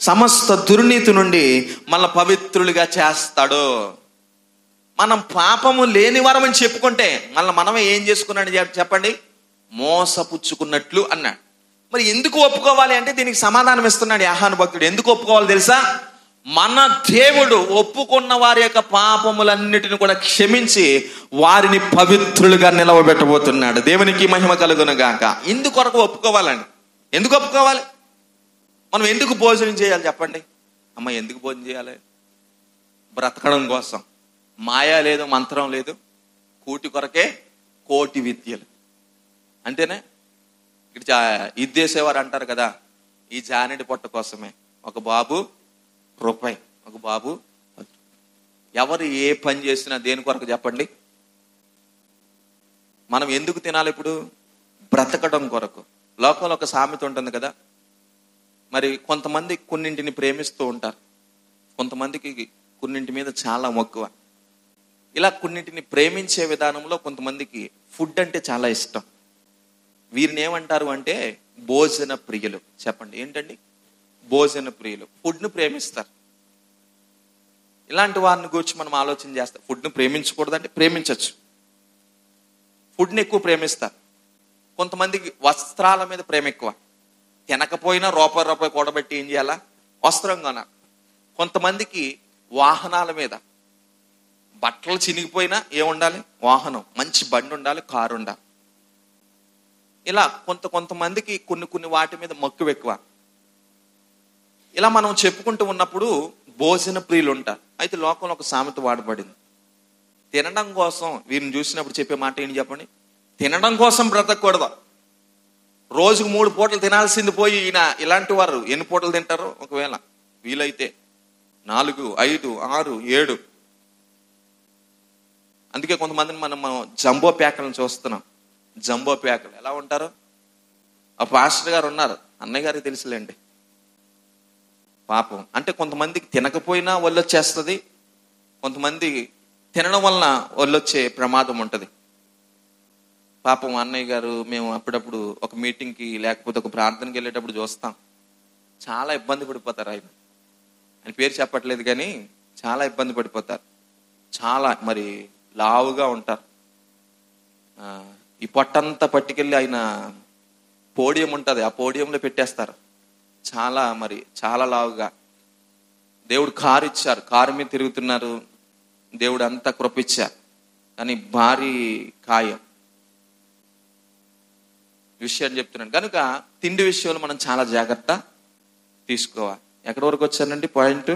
సమస్త దుర్నీతి నుండి మన పవిత్రులుగా చేస్తాడు. మనం పాపము లేని వారమని చెప్పుకుంటే మనమే ఏం చేసుకున్నాడు చెప్పండి? మోసపుచ్చుకున్నట్లు అన్నాడు. మరి ఎందుకు ఒప్పుకోవాలి అంటే దీనికి సమాధానం ఇస్తున్నాడు యోహాను భక్తుడు. ఎందుకు ఒప్పుకోవాలి తెలుసా? మన దేవుడు ఒప్పుకున్న వారి యొక్క పాపములన్నిటిని కూడా క్షమించి వారిని పవిత్రులుగా నిలవబెట్టబోతున్నాడు. దేవునికి మహిమ కలుగును గాక. ఇందుకొరకు ఒప్పుకోవాలండి. ఎందుకు ఒప్పుకోవాలి? మనం ఎందుకు భోజనం చేయాలి చెప్పండి? అమ్మ, ఎందుకు భోజనం చేయాలి? బ్రతకడం కోసం. మాయా లేదు, మంత్రం లేదు, కూటి కొరకే కోటి విద్యలు. అంతేనే. ఇక్కడ ఇద్దేసేవారు అంటారు కదా, ఈ జానెడి పొట్ట కోసమే ఒక బాబు రూపాయి, ఒక బాబు. ఎవరు ఏ పని చేసినా దేని కొరకు చెప్పండి? మనం ఎందుకు తినాలి ఇప్పుడు? బ్రతకడం కొరకు. లోకంలో ఒక సామెత ఉంటుంది కదా, మరి కొంతమంది కొన్నింటిని ప్రేమిస్తూ ఉంటారు, కొంతమందికి కొన్నింటి మీద చాలా మక్కువ. ఇలా కొన్నింటిని ప్రేమించే విధానంలో కొంతమందికి ఫుడ్ అంటే చాలా ఇష్టం. వీరిని ఏమంటారు అంటే భోజన ప్రియులు. చెప్పండి, ఏంటండి? భోజన ప్రియులు. ఫుడ్ను ప్రేమిస్తారు. ఇలాంటి వారిని గురించి మనం ఆలోచన చేస్తాం. ఫుడ్ను ప్రేమించకూడదంటే ప్రేమించవచ్చు, ఫుడ్ని ఎక్కువ ప్రేమిస్తారు. కొంతమందికి వస్త్రాల మీద ప్రేమ ఎక్కువ. తినకపోయినా రూపాయి కూడబెట్టి ఏం చేయాలా? వస్త్రం కొనాలి. కొంతమందికి వాహనాల మీద, బట్టలు చినిగిపోయినా ఏముండాలి? వాహనం, మంచి బండి ఉండాలి, కారు ఉండాలి. ఇలా కొంతమందికి కొన్ని వాటి మీద మక్కువ ఎక్కువ. ఇలా మనం చెప్పుకుంటూ ఉన్నప్పుడు భోజన ప్రియులు ఉంటారు. అయితే లోకంలో ఒక సామెత వాడబడింది. తినడం కోసం వీరిని చూసినప్పుడు చెప్పే మాట ఏంటి చెప్పండి? తినడం కోసం బ్రతకూడదు. రోజుకు 3 పూటలు తినాల్సింది పోయి ఈయన ఇలాంటి వారు ఎన్ని పూటలు తింటారు? ఒకవేళ వీలైతే 4, 5, 6, 7. అందుకే కొంతమందిని మనం జంబో ప్యాకలను చూస్తున్నాం. జంబో ప్యాకలు ఎలా ఉంటారు? ఆ పాస్టర్ గారు ఉన్నారు, అన్నయ్య గారికి తెలుసులేండి. పాపం అంటే కొంతమందికి తినకపోయినా ఒళ్ళొచ్చేస్తుంది, కొంతమంది తినడం వలన ఒళ్ళొచ్చే ప్రమాదం ఉంటుంది. పాపం అన్నయ్య గారు మేము అప్పుడప్పుడు ఒక మీటింగ్కి లేకపోతే ఒక ప్రార్థనకి వెళ్ళేటప్పుడు చూస్తాం, చాలా ఇబ్బంది పడిపోతారు. ఆయన పేరు చెప్పట్లేదు కానీ చాలా ఇబ్బంది పడిపోతారు. చాలా మరి లావుగా ఉంటారు. ఈ పొట్టంతా పట్టుకెళ్ళి ఆయన పోడియం ఉంటుంది, ఆ పోడియంలో పెట్టేస్తారు. చాలా లావుగా. దేవుడు కారు ఇచ్చారు, కారు మీద తిరుగుతున్నారు. దేవుడు అంతా కృపించారు, కానీ భారీ ఖాయం విషయం చెప్తున్నాను. కనుక తిండి విషయంలో మనం చాలా జాగ్రత్త తీసుకోవాలి. ఎక్కడి వరకు వచ్చానండి పాయింట్?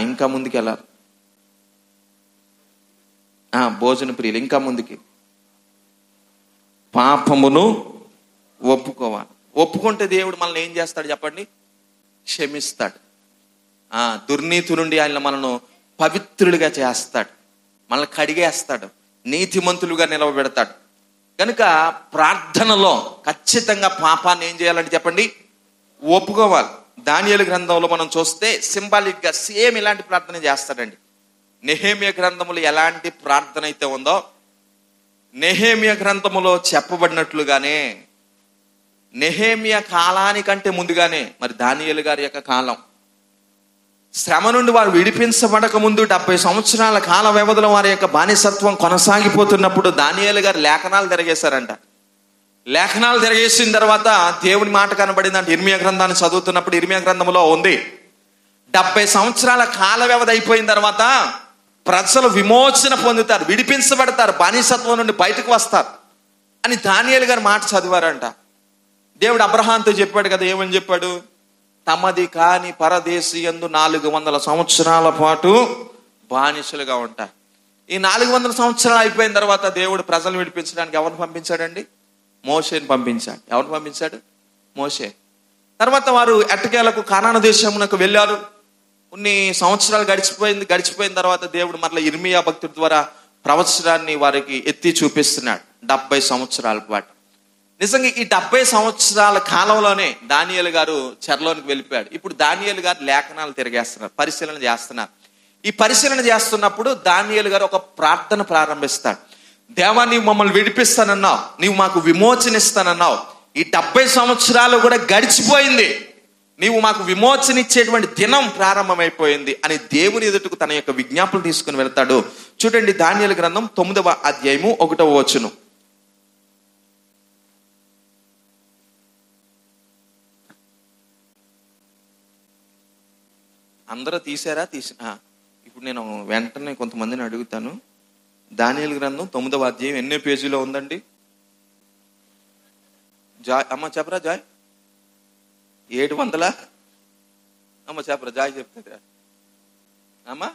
ఇంకా ముందుకు వెళ్ళాలి. భోజన ప్రియులు, ఇంకా ముందుకి. పాపమును ఒప్పుకోవాలి. ఒప్పుకుంటే దేవుడు మనల్ని ఏం చేస్తాడు చెప్పండి? క్షమిస్తాడు. దుర్నీతి నుండి ఆయన మనను పవిత్రులుగా చేస్తాడు, మనల్ని కడిగేస్తాడు, నీతిమంతులుగా నిలవబెడతాడు. కనుక ప్రార్థనలో ఖచ్చితంగా పాపాన్ని ఏం చేయాలంటే చెప్పండి? ఒప్పుకోవాలి. దానియేలు గ్రంథంలో మనం చూస్తే సింబాలిక్ గా సేమ్ ఇలాంటి ప్రార్థన చేస్తాడండి. నెహెమ్యా గ్రంథములో ఎలాంటి ప్రార్థన అయితే ఉందో, నెహెమ్యా గ్రంథములో చెప్పబడినట్లుగానే నెహెమ్యా కాలానికంటే ముందుగానే మరి దానియేలు గారి యొక్క కాలం, శ్రమ నుండి వారు విడిపించబడక ముందు 70 సంవత్సరాల కాల వ్యవధిలో వారి యొక్క బానిసత్వం కొనసాగిపోతున్నప్పుడు దానియేలు గారు లేఖనాలు తిరగేశారంట. లేఖనాలు తిరగేసిన తర్వాత దేవుని మాట కనబడిందంటే ఇర్మియా గ్రంథాన్ని చదువుతున్నప్పుడు ఇర్మియా గ్రంథంలో ఉంది, 70 సంవత్సరాల కాల వ్యవధి అయిపోయిన తర్వాత ప్రజలు విమోచన పొందుతారు, విడిపించబడతారు, బానిసత్వం నుండి బయటకు వస్తారు అని దానియేలు గారు మాట చదివారంట. దేవుడు అబ్రహాంతో చెప్పాడు కదా, ఏమని చెప్పాడు? తమది కాని పరదేశీయందు 400 సంవత్సరాల పాటు బానిసలుగా ఉంటారు. ఈ 400 సంవత్సరాలు అయిపోయిన తర్వాత దేవుడు ప్రజలు విడిపించడానికి ఎవరిని పంపించాడండి? మోషేని పంపించాడు. ఎవరిని పంపించాడు? మోషే. తర్వాత వారు ఎట్టకేలకు కానాను దేశమునకు వెళ్ళారు. కొన్ని సంవత్సరాలు గడిచిపోయిన తర్వాత దేవుడు మరలా ఇర్మియా భక్తుడి ద్వారా ప్రవచనాన్ని వారికి ఎత్తి చూపిస్తున్నాడు 70 సంవత్సరాల పాటు. నిజంగా ఈ 70 సంవత్సరాల కాలంలోనే దానియేలు గారు చెరలోనికి వెళ్ళిపోయాడు. ఇప్పుడు దానియేలు గారు లేఖనాలు తిరిగేస్తున్నారు, పరిశీలన చేస్తున్నారు. ఈ పరిశీలన చేస్తున్నప్పుడు దానియేలు గారు ఒక ప్రార్థన ప్రారంభిస్తాడు. దేవా, నీవు మమ్మల్ని విడిపిస్తానన్నావు, నీవు మాకు విమోచన ఇస్తానన్నావు. ఈ 70 సంవత్సరాలు కూడా గడిచిపోయింది, నీవు మాకు విమోచన ఇచ్చేటువంటి దినం ప్రారంభమైపోయింది అని దేవుని ఎదుటకు తన యొక్క విజ్ఞాపనలు తీసుకుని వెళ్తాడు. చూడండి, దానియేలు గ్రంథం 9వ అధ్యాయము 1వ వచనం. అందరూ తీసారా? ఇప్పుడు నేను వెంటనే కొంతమందిని అడుగుతాను. దానియేలు గ్రంథం 9వ అధ్యాయం ఎన్నో పేజీలో ఉందండి? జాయ్ అమ్మ చెప్పరా? జాయ్ 700 అమ్మ చెప్పరా? జాయ్ చెప్తా అమ్మా.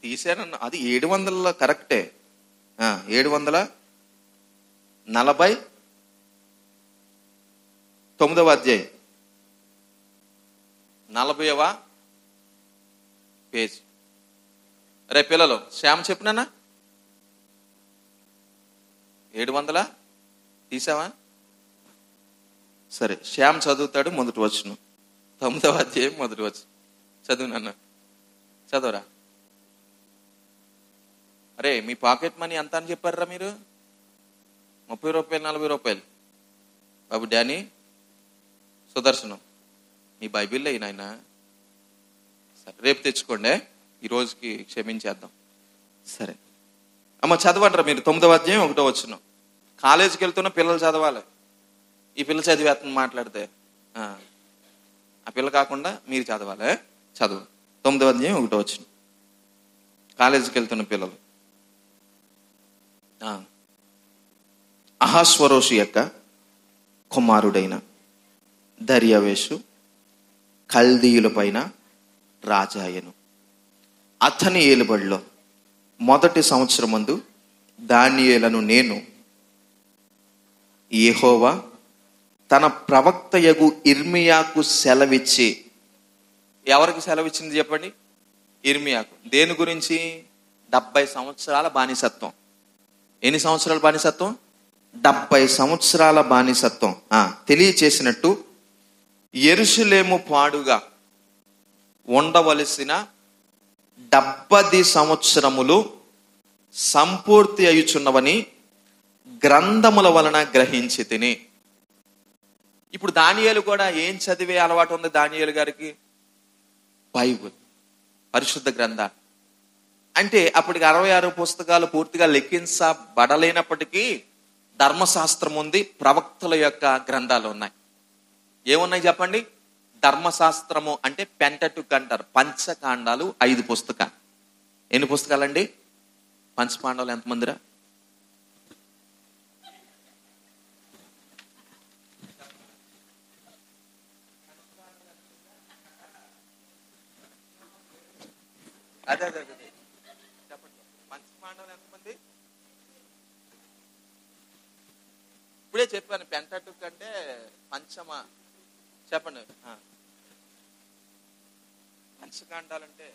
తీసారన్న అది 700 కరెక్టే. 749వ అధ్యాయం 40వ పేజ్. రే పిల్లలు, శ్యామ్ చెప్పినానా? 700 తీసావా? సరే, శ్యామ్ చదువుతాడు మొదటి వచనం, 9వ అధ్యాయం మొదటి వచనం. చదువు నాన్న, చదవరా. అరే, మీ పాకెట్ మనీ ఎంత అని చెప్పారా మీరు? 30 రూపాయలు, 40 రూపాయలు. బాబు డానీ, సుదర్శనం, మీ బైబిల్లో అయినా సరే రేపు తెచ్చుకోండి, ఈ రోజుకి క్షమించేద్దాం. సరే అమ్మ చదవంటారా మీరు? 9వ అధ్యాయం 1వ వచనం. కాలేజీకి వెళ్తున్న పిల్లలు చదవాలి. ఈ పిల్ల చదివేత్తను మాట్లాడితే ఆ పిల్ల కాకుండా మీరు చదవాలి. చదువు 9వ అధ్యాయం 1వ వచనం. కాలేజీకి వెళ్తున్న పిల్లలు. అహాస్వరోషు యొక్క కుమారుడైన దర్యావేషు కల్దీయుల పైన రాజాయను. అతని ఏలుబడిలో మొదటి సంవత్సరమందు దానియేలును నేను యెహోవా తన ప్రవక్తయగు ఇర్మియాకు సెలవిచ్చి. ఎవరికి సెలవిచ్చింది చెప్పండి? ఇర్మియాకు. దేని గురించి? 70 సంవత్సరాల బానిసత్వం. ఎన్ని సంవత్సరాల బానిసత్వం? 70 సంవత్సరాల బానిసత్వం తెలియచేసినట్టు యెరూషలేము పాడుగా ఉండవలసిన 70 సంవత్సరములు సంపూర్తి అయ్యుచున్నవని గ్రంథముల వలన గ్రహించి తిని. ఇప్పుడు దానియేలు కూడా ఏం చదివే అలవాటు ఉంది దానియేలు గారికి? బైబిల్, పరిశుద్ధ గ్రంథాలు. అంటే అప్పటికి 66 పుస్తకాలు పూర్తిగా లెక్కించబడలేనప్పటికీ ధర్మశాస్త్రం ఉంది, ప్రవక్తల యొక్క గ్రంథాలు ఉన్నాయి. ఏమున్నాయి చెప్పండి? ధర్మశాస్త్రము అంటే పెంటటుక్ అంటారు. పంచకాండాలు 5 పుస్తకాలు. ఎన్ని పుస్తకాలండి? పంచపాండవులు ఎంతమందిరా? అదే చెప్పండి, పంచపాండవులు ఎంతమంది? ఇప్పుడే చెప్పాను, పెంటటుక్ అంటే పంచమ. చెప్పండి. పంచకాండాలంటే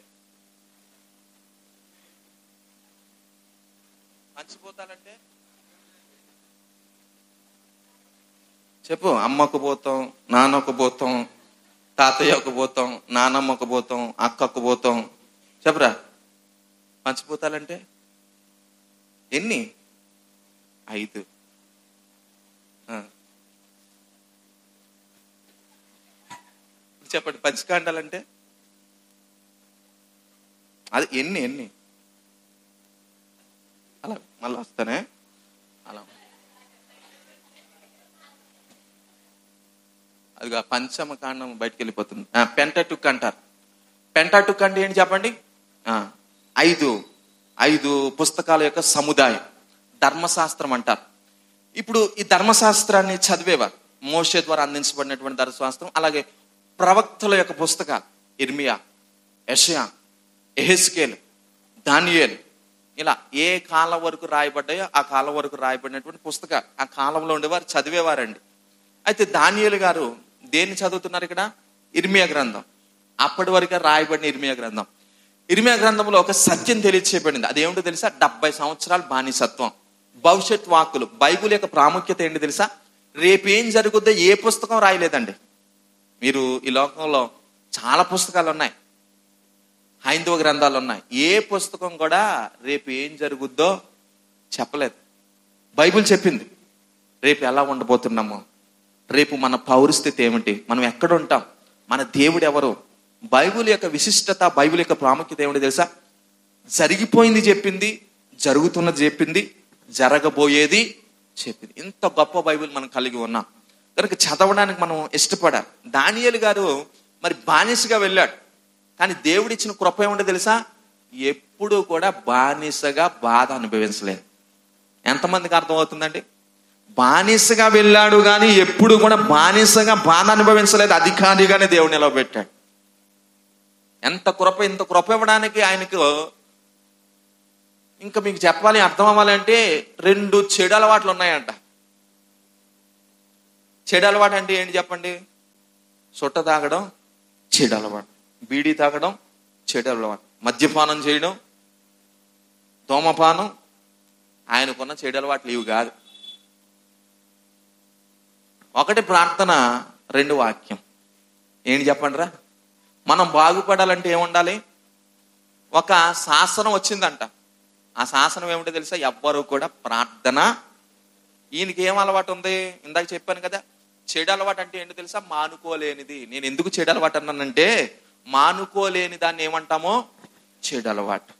పంచిపోతాలంటే చెప్పు. అమ్మకు పోతాం, నాన్నకు పోతాం, తాతయ్యకు పోతాం, నానమ్మకు పోతాం, అక్కకు పోతాం. చెప్పురా. పంచిపోతాలంటే ఎన్ని? 5. చెప్పండి, పంచకాండాలంటే అది ఎన్ని? అలా మళ్ళీ వస్తానే. అలా అదిగా పంచమ కాండం బయటకు వెళ్ళిపోతుంది. పెంటటుక్ అంటారు. పెంటటుక్ అంటే ఏంటి చెప్పండి? 5 పుస్తకాల యొక్క సముదాయం, ధర్మశాస్త్రం అంటారు. ఇప్పుడు ఈ ధర్మశాస్త్రాన్ని చదివేవారు. మోషే ద్వారా అందించబడినటువంటి ధర్మశాస్త్రం. అలాగే ప్రవక్తల యొక్క పుస్తకాలు, ఇర్మియా, యెషయా, యెహెజ్కేలు, దానియేలు, ఇలా ఏ కాలం వరకు రాయబడ్డాయో ఆ కాలం వరకు రాయబడినటువంటి పుస్తకాలు ఆ కాలంలో ఉండేవారు, చదివేవారండి. అయితే దానియేలు గారు దేన్ని చదువుతున్నారు ఇక్కడ? ఇర్మియా గ్రంథం. అప్పటి వరకు రాయబడిన ఇర్మియా గ్రంథం. ఇర్మియా గ్రంథంలో ఒక సత్యం తెలియచేయబడింది. అదేమిటో తెలుసా? 70 సంవత్సరాలు బానిసత్వం. భవిష్యత్ వాక్కులు. బైబిల్ యొక్క ప్రాముఖ్యత ఏంటి తెలుసా? రేపు ఏం జరుగుద్దో ఏ పుస్తకం రాయలేదండి. మీరు ఈ లోకంలో చాలా పుస్తకాలు ఉన్నాయి, హైందవ గ్రంథాలు ఉన్నాయి. ఏ పుస్తకం కూడా రేపు ఏం జరుగుద్దో చెప్పలేదు. బైబిల్ చెప్పింది రేపు ఎలా ఉండబోతున్నామో, రేపు మన పౌరస్థితి ఏమిటి, మనం ఎక్కడ ఉంటాం, మన దేవుడు ఎవరు. బైబిల్ యొక్క విశిష్టత, బైబిల్ యొక్క ప్రాముఖ్యత ఏమిటి తెలుసా? జరిగిపోయింది చెప్పింది, జరుగుతున్నది చెప్పింది, జరగబోయేది చెప్పింది. ఇంత గొప్ప బైబిల్ మనం కలిగి ఉన్నాం కనుక చదవడానికి మనం ఇష్టపడాలి. దానియేలు గారు మరి బానిసగా వెళ్ళాడు, కానీ దేవుడిచ్చిన కృప ఏమిటో తెలుసా? ఎప్పుడు కూడా బానిసగా బాధ అనుభవించలేదు. ఎంతమందికి అర్థమవుతుందండి? బానిసగా వెళ్ళాడు కానీ ఎప్పుడు కూడా బానిసగా బాధ అనుభవించలేదు. అధికారిగానే దేవుడు నిలవబెట్టాడు. ఎంత కృప! ఇంత కృప ఇవ్వడానికి ఆయనకు ఇంకా మీకు చెప్పాలి, అర్థం అవ్వాలంటే 2 చెడు అలవాట్లు ఉన్నాయంట. చెడు అలవాటు అంటే ఏంటి చెప్పండి? సొట్ట తాగడం చెడు అలవాటు, బీడీ తాగడం చెడు అలవాటు, మద్యపానం చేయడం, ధూమపానం. ఆయనకున్న చెడు అలవాట్లు ఇవి కాదు. 1 ప్రార్థన, 2 వాక్యం. ఏంటి చెప్పండి రా? మనం బాగుపడాలంటే ఏముండాలి? ఒక శాసనం వచ్చిందంట. ఆ శాసనం ఏమిటో తెలుసా? ఎవ్వరు కూడా ప్రార్థన. ఈయనకి ఏం అలవాటు ఉంది? ఇందాక చెప్పాను కదా, చెడు అలవాటు అంటే ఏంటో తెలుసా? మానుకోలేనిది. నేను ఎందుకు చెడు అలవాటు అన్నానంటే, మానుకోలేని దాన్ని ఏమంటామో చెడు అలవాటు.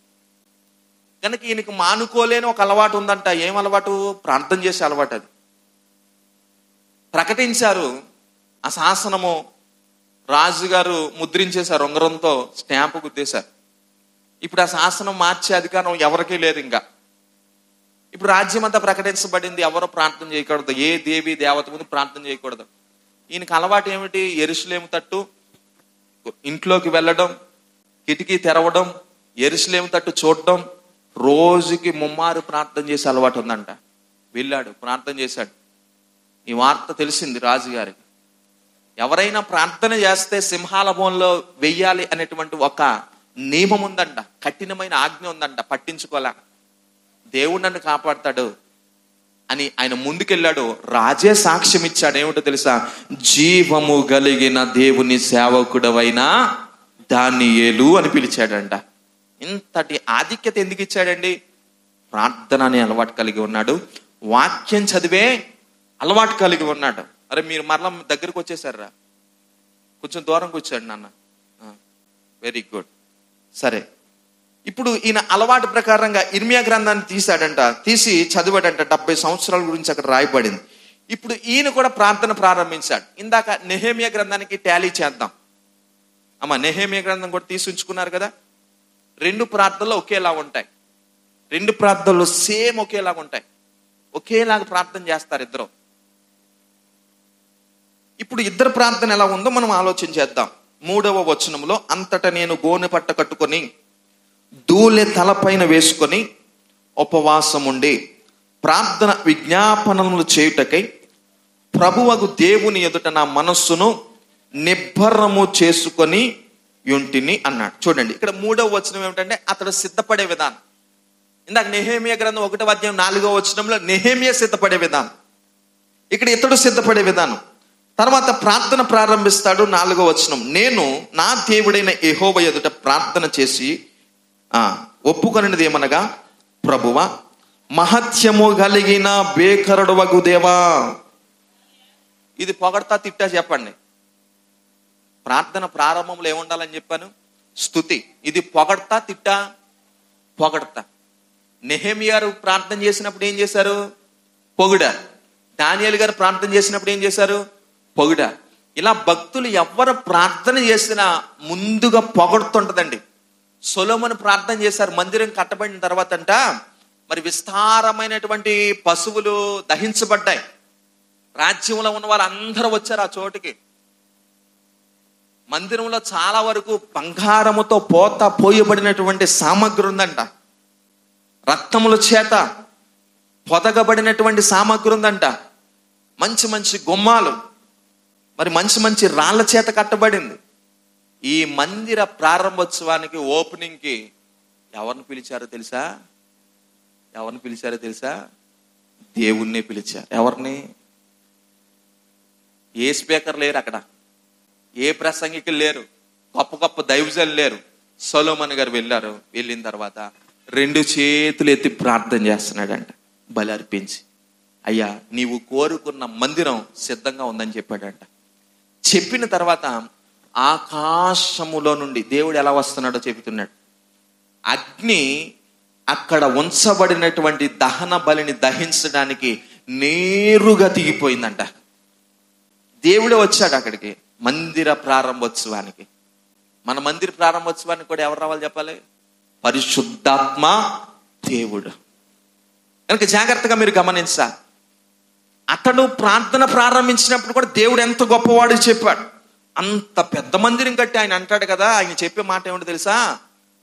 కనుక ఈయనకి మానుకోలేని ఒక అలవాటు ఉందంట. ఏం అలవాటు? ప్రార్థన చేసే అలవాటు. అది ప్రకటించారు. ఆ శాసనము రాజుగారు ముద్రించేశారు, ఉంగరంతో స్టాంపు గుద్దేశారు. ఇప్పుడు ఆ శాసనం మార్చే అధికారం ఎవరికీ లేదు. ఇంకా ఇప్పుడు రాజ్యం అంతా ప్రకటించబడింది. ఎవరో ప్రార్థన చేయకూడదు, ఏ దేవి దేవత ముందు ప్రార్థన చేయకూడదు. ఈయనకి అలవాటు ఏమిటి? యెరూషలేము తట్టు ఇంట్లోకి వెళ్ళడం, కిటికీ తెరవడం, యెరూషలేము తట్టు చూడడం, రోజుకి 3 ప్రార్థన చేసే అలవాటు ఉందంట. వెళ్ళాడు, ప్రార్థన చేశాడు. ఈ వార్త తెలిసింది రాజుగారికి. ఎవరైనా ప్రార్థన చేస్తే సింహాల బోన్లో వెయ్యాలి అనేటువంటి ఒక నియమం ఉందంట, కఠినమైన ఆజ్ఞ ఉందంట. పట్టించుకోలే. దేవుడు నన్ను కాపాడతాడు అని ఆయన ముందుకెళ్ళాడు. రాజే సాక్ష్యం ఇచ్చాడు. ఏమిటో తెలుసా? జీవము కలిగిన దేవుని సేవకుడవైన దానియేలు అని పిలిచాడంట. ఇంతటి ఆధిక్యత ఎందుకు ఇచ్చాడండి? ప్రార్థన అనే అలవాటు కలిగి ఉన్నాడు, వాక్యం చదివే అలవాటు కలిగి ఉన్నాడు. అరే మీరు మరలా దగ్గరికి వచ్చేసారా? కొంచెం దూరం కూర్చోండి నాన్న. Very good. సరే, ఇప్పుడు ఈయన అలవాటు ప్రకారంగా ఇర్మియా గ్రంథాన్ని తీశాడంట. తీసి చదివాడంట. 70 సంవత్సరాల గురించి అక్కడ రాయబడింది. ఇప్పుడు ఈయన కూడా ప్రార్థన ప్రారంభించాడు. ఇందాక నెహెమ్యా గ్రంథానికి టాలీ చేద్దాం. నెహెమ్యా గ్రంథం కూడా తీసి ఉంచుకున్నారు కదా. 2 ప్రార్థనలు ఒకేలా ఉంటాయి. 2 ప్రార్థనలు సేమ్ ఒకేలాగా ఉంటాయి. ఒకేలాగా ప్రార్థన చేస్తారు ఇద్దరు. ఇప్పుడు ఇద్దరు ప్రార్థన ఎలా ఉందో మనం ఆలోచన చేద్దాం. 3వ వచనంలో, అంతటా నేను గోనె పట్ట కట్టుకొని ధూళి తలపైన వేసుకొని ఉపవాసం ఉండి ప్రార్థన విజ్ఞాపనములు చేయుటకై ప్రభువగు దేవుని ఎదుట నా మనస్సును నిబ్బరము చేసుకొని యుంటిని అన్నాడు. చూడండి, ఇక్కడ 3వ వచనం ఏమిటంటే అతడు సిద్ధపడే విధానం. ఇందాక నెహెమ్యా గ్రంథం 1వ అధ్యాయం 4వ వచనంలో నెహెమ్యా సిద్ధపడే విధానం, ఇక్కడ ఇతడు సిద్ధపడే విధానం. తర్వాత ప్రార్థన ప్రారంభిస్తాడు. 4వ వచనం, నేను నా దేవుడైన యెహోవా ఎదుట ప్రార్థన చేసి ఒప్పుకొనినది ఏమనగా, ప్రభువా, మహత్యము కలిగిన బేకరుడవగు దేవా. ఇది పొగడతా తిట్టా చెప్పండి. ప్రార్థన ప్రారంభంలో ఏముండాలని చెప్పాను? స్తుతి. ఇది పొగడతా తిట్టా? పొగడతా. నెహెమ్యా గారు ప్రార్థన చేసినప్పుడు ఏం చేశారు? పొగిడారు. దానియేలు గారు ప్రార్థన చేసినప్పుడు ఏం చేశారు? పొగిడారు. ఇలా భక్తులు ఎవరు ప్రార్థన చేసినా ముందుగా పొగడుతుంటదండి. సొలొమోను ప్రార్థన చేశారు మందిరం కట్టబడిన తర్వాత అంట, మరి విస్తారమైనటువంటి పశువులు దహించబడ్డాయి. రాజ్యంలో ఉన్న వాళ్ళు అందరూ వచ్చారు ఆ చోటుకి. మందిరంలో చాలా వరకు బంగారముతో పోయబడినటువంటి సామగ్రి ఉందంట. రక్తముల చేత పొదగబడినటువంటి సామగ్రి ఉందంట. మంచి మంచి గుమ్మాలు, మరి మంచి మంచి రాళ్ల చేత కట్టబడింది. ఈ మందిర ప్రారంభోత్సవానికి, ఓపెనింగ్కి ఎవరిని పిలిచారో తెలుసా? ఎవరిని పిలిచారో తెలుసా? దేవుణ్ణే పిలిచారు. ఎవరిని? ఏ స్పీకర్ లేరు అక్కడ, ఏ ప్రసంగికులు లేరు, గొప్ప గొప్ప దైవజనులు లేరు. సొలొమోను గారు వెళ్ళారు. వెళ్ళిన తర్వాత 2 చేతులు ఎత్తి ప్రార్థన చేస్తున్నాడంట, బలి అర్పించి. అయ్యా, నీవు కోరుకున్న మందిరం సిద్ధంగా ఉందని చెప్పాడంట. చెప్పిన తర్వాత ఆకాశములో నుండి దేవుడు ఎలా వస్తున్నాడో చెబుతున్నాడు. అగ్ని అక్కడ ఉంచబడినటువంటి దహన బలిని దహించడానికి నేరుగా దిగిపోయిందంట. దేవుడే వచ్చాడు అక్కడికి మందిర ప్రారంభోత్సవానికి. మన మందిర ప్రారంభోత్సవానికి కూడా ఎవరు రావాలి చెప్పాలి? పరిశుద్ధాత్మ దేవుడు. కనుక జాగ్రత్తగా మీరు గమనించాలి. అతడు ప్రార్థన ప్రారంభించినప్పుడు కూడా దేవుడు ఎంత గొప్పవాడు చెప్పాడు. అంత పెద్ద మందిరం కట్టి ఆయన అంటాడు కదా, ఆయన చెప్పే మాట ఏమిటో తెలుసా?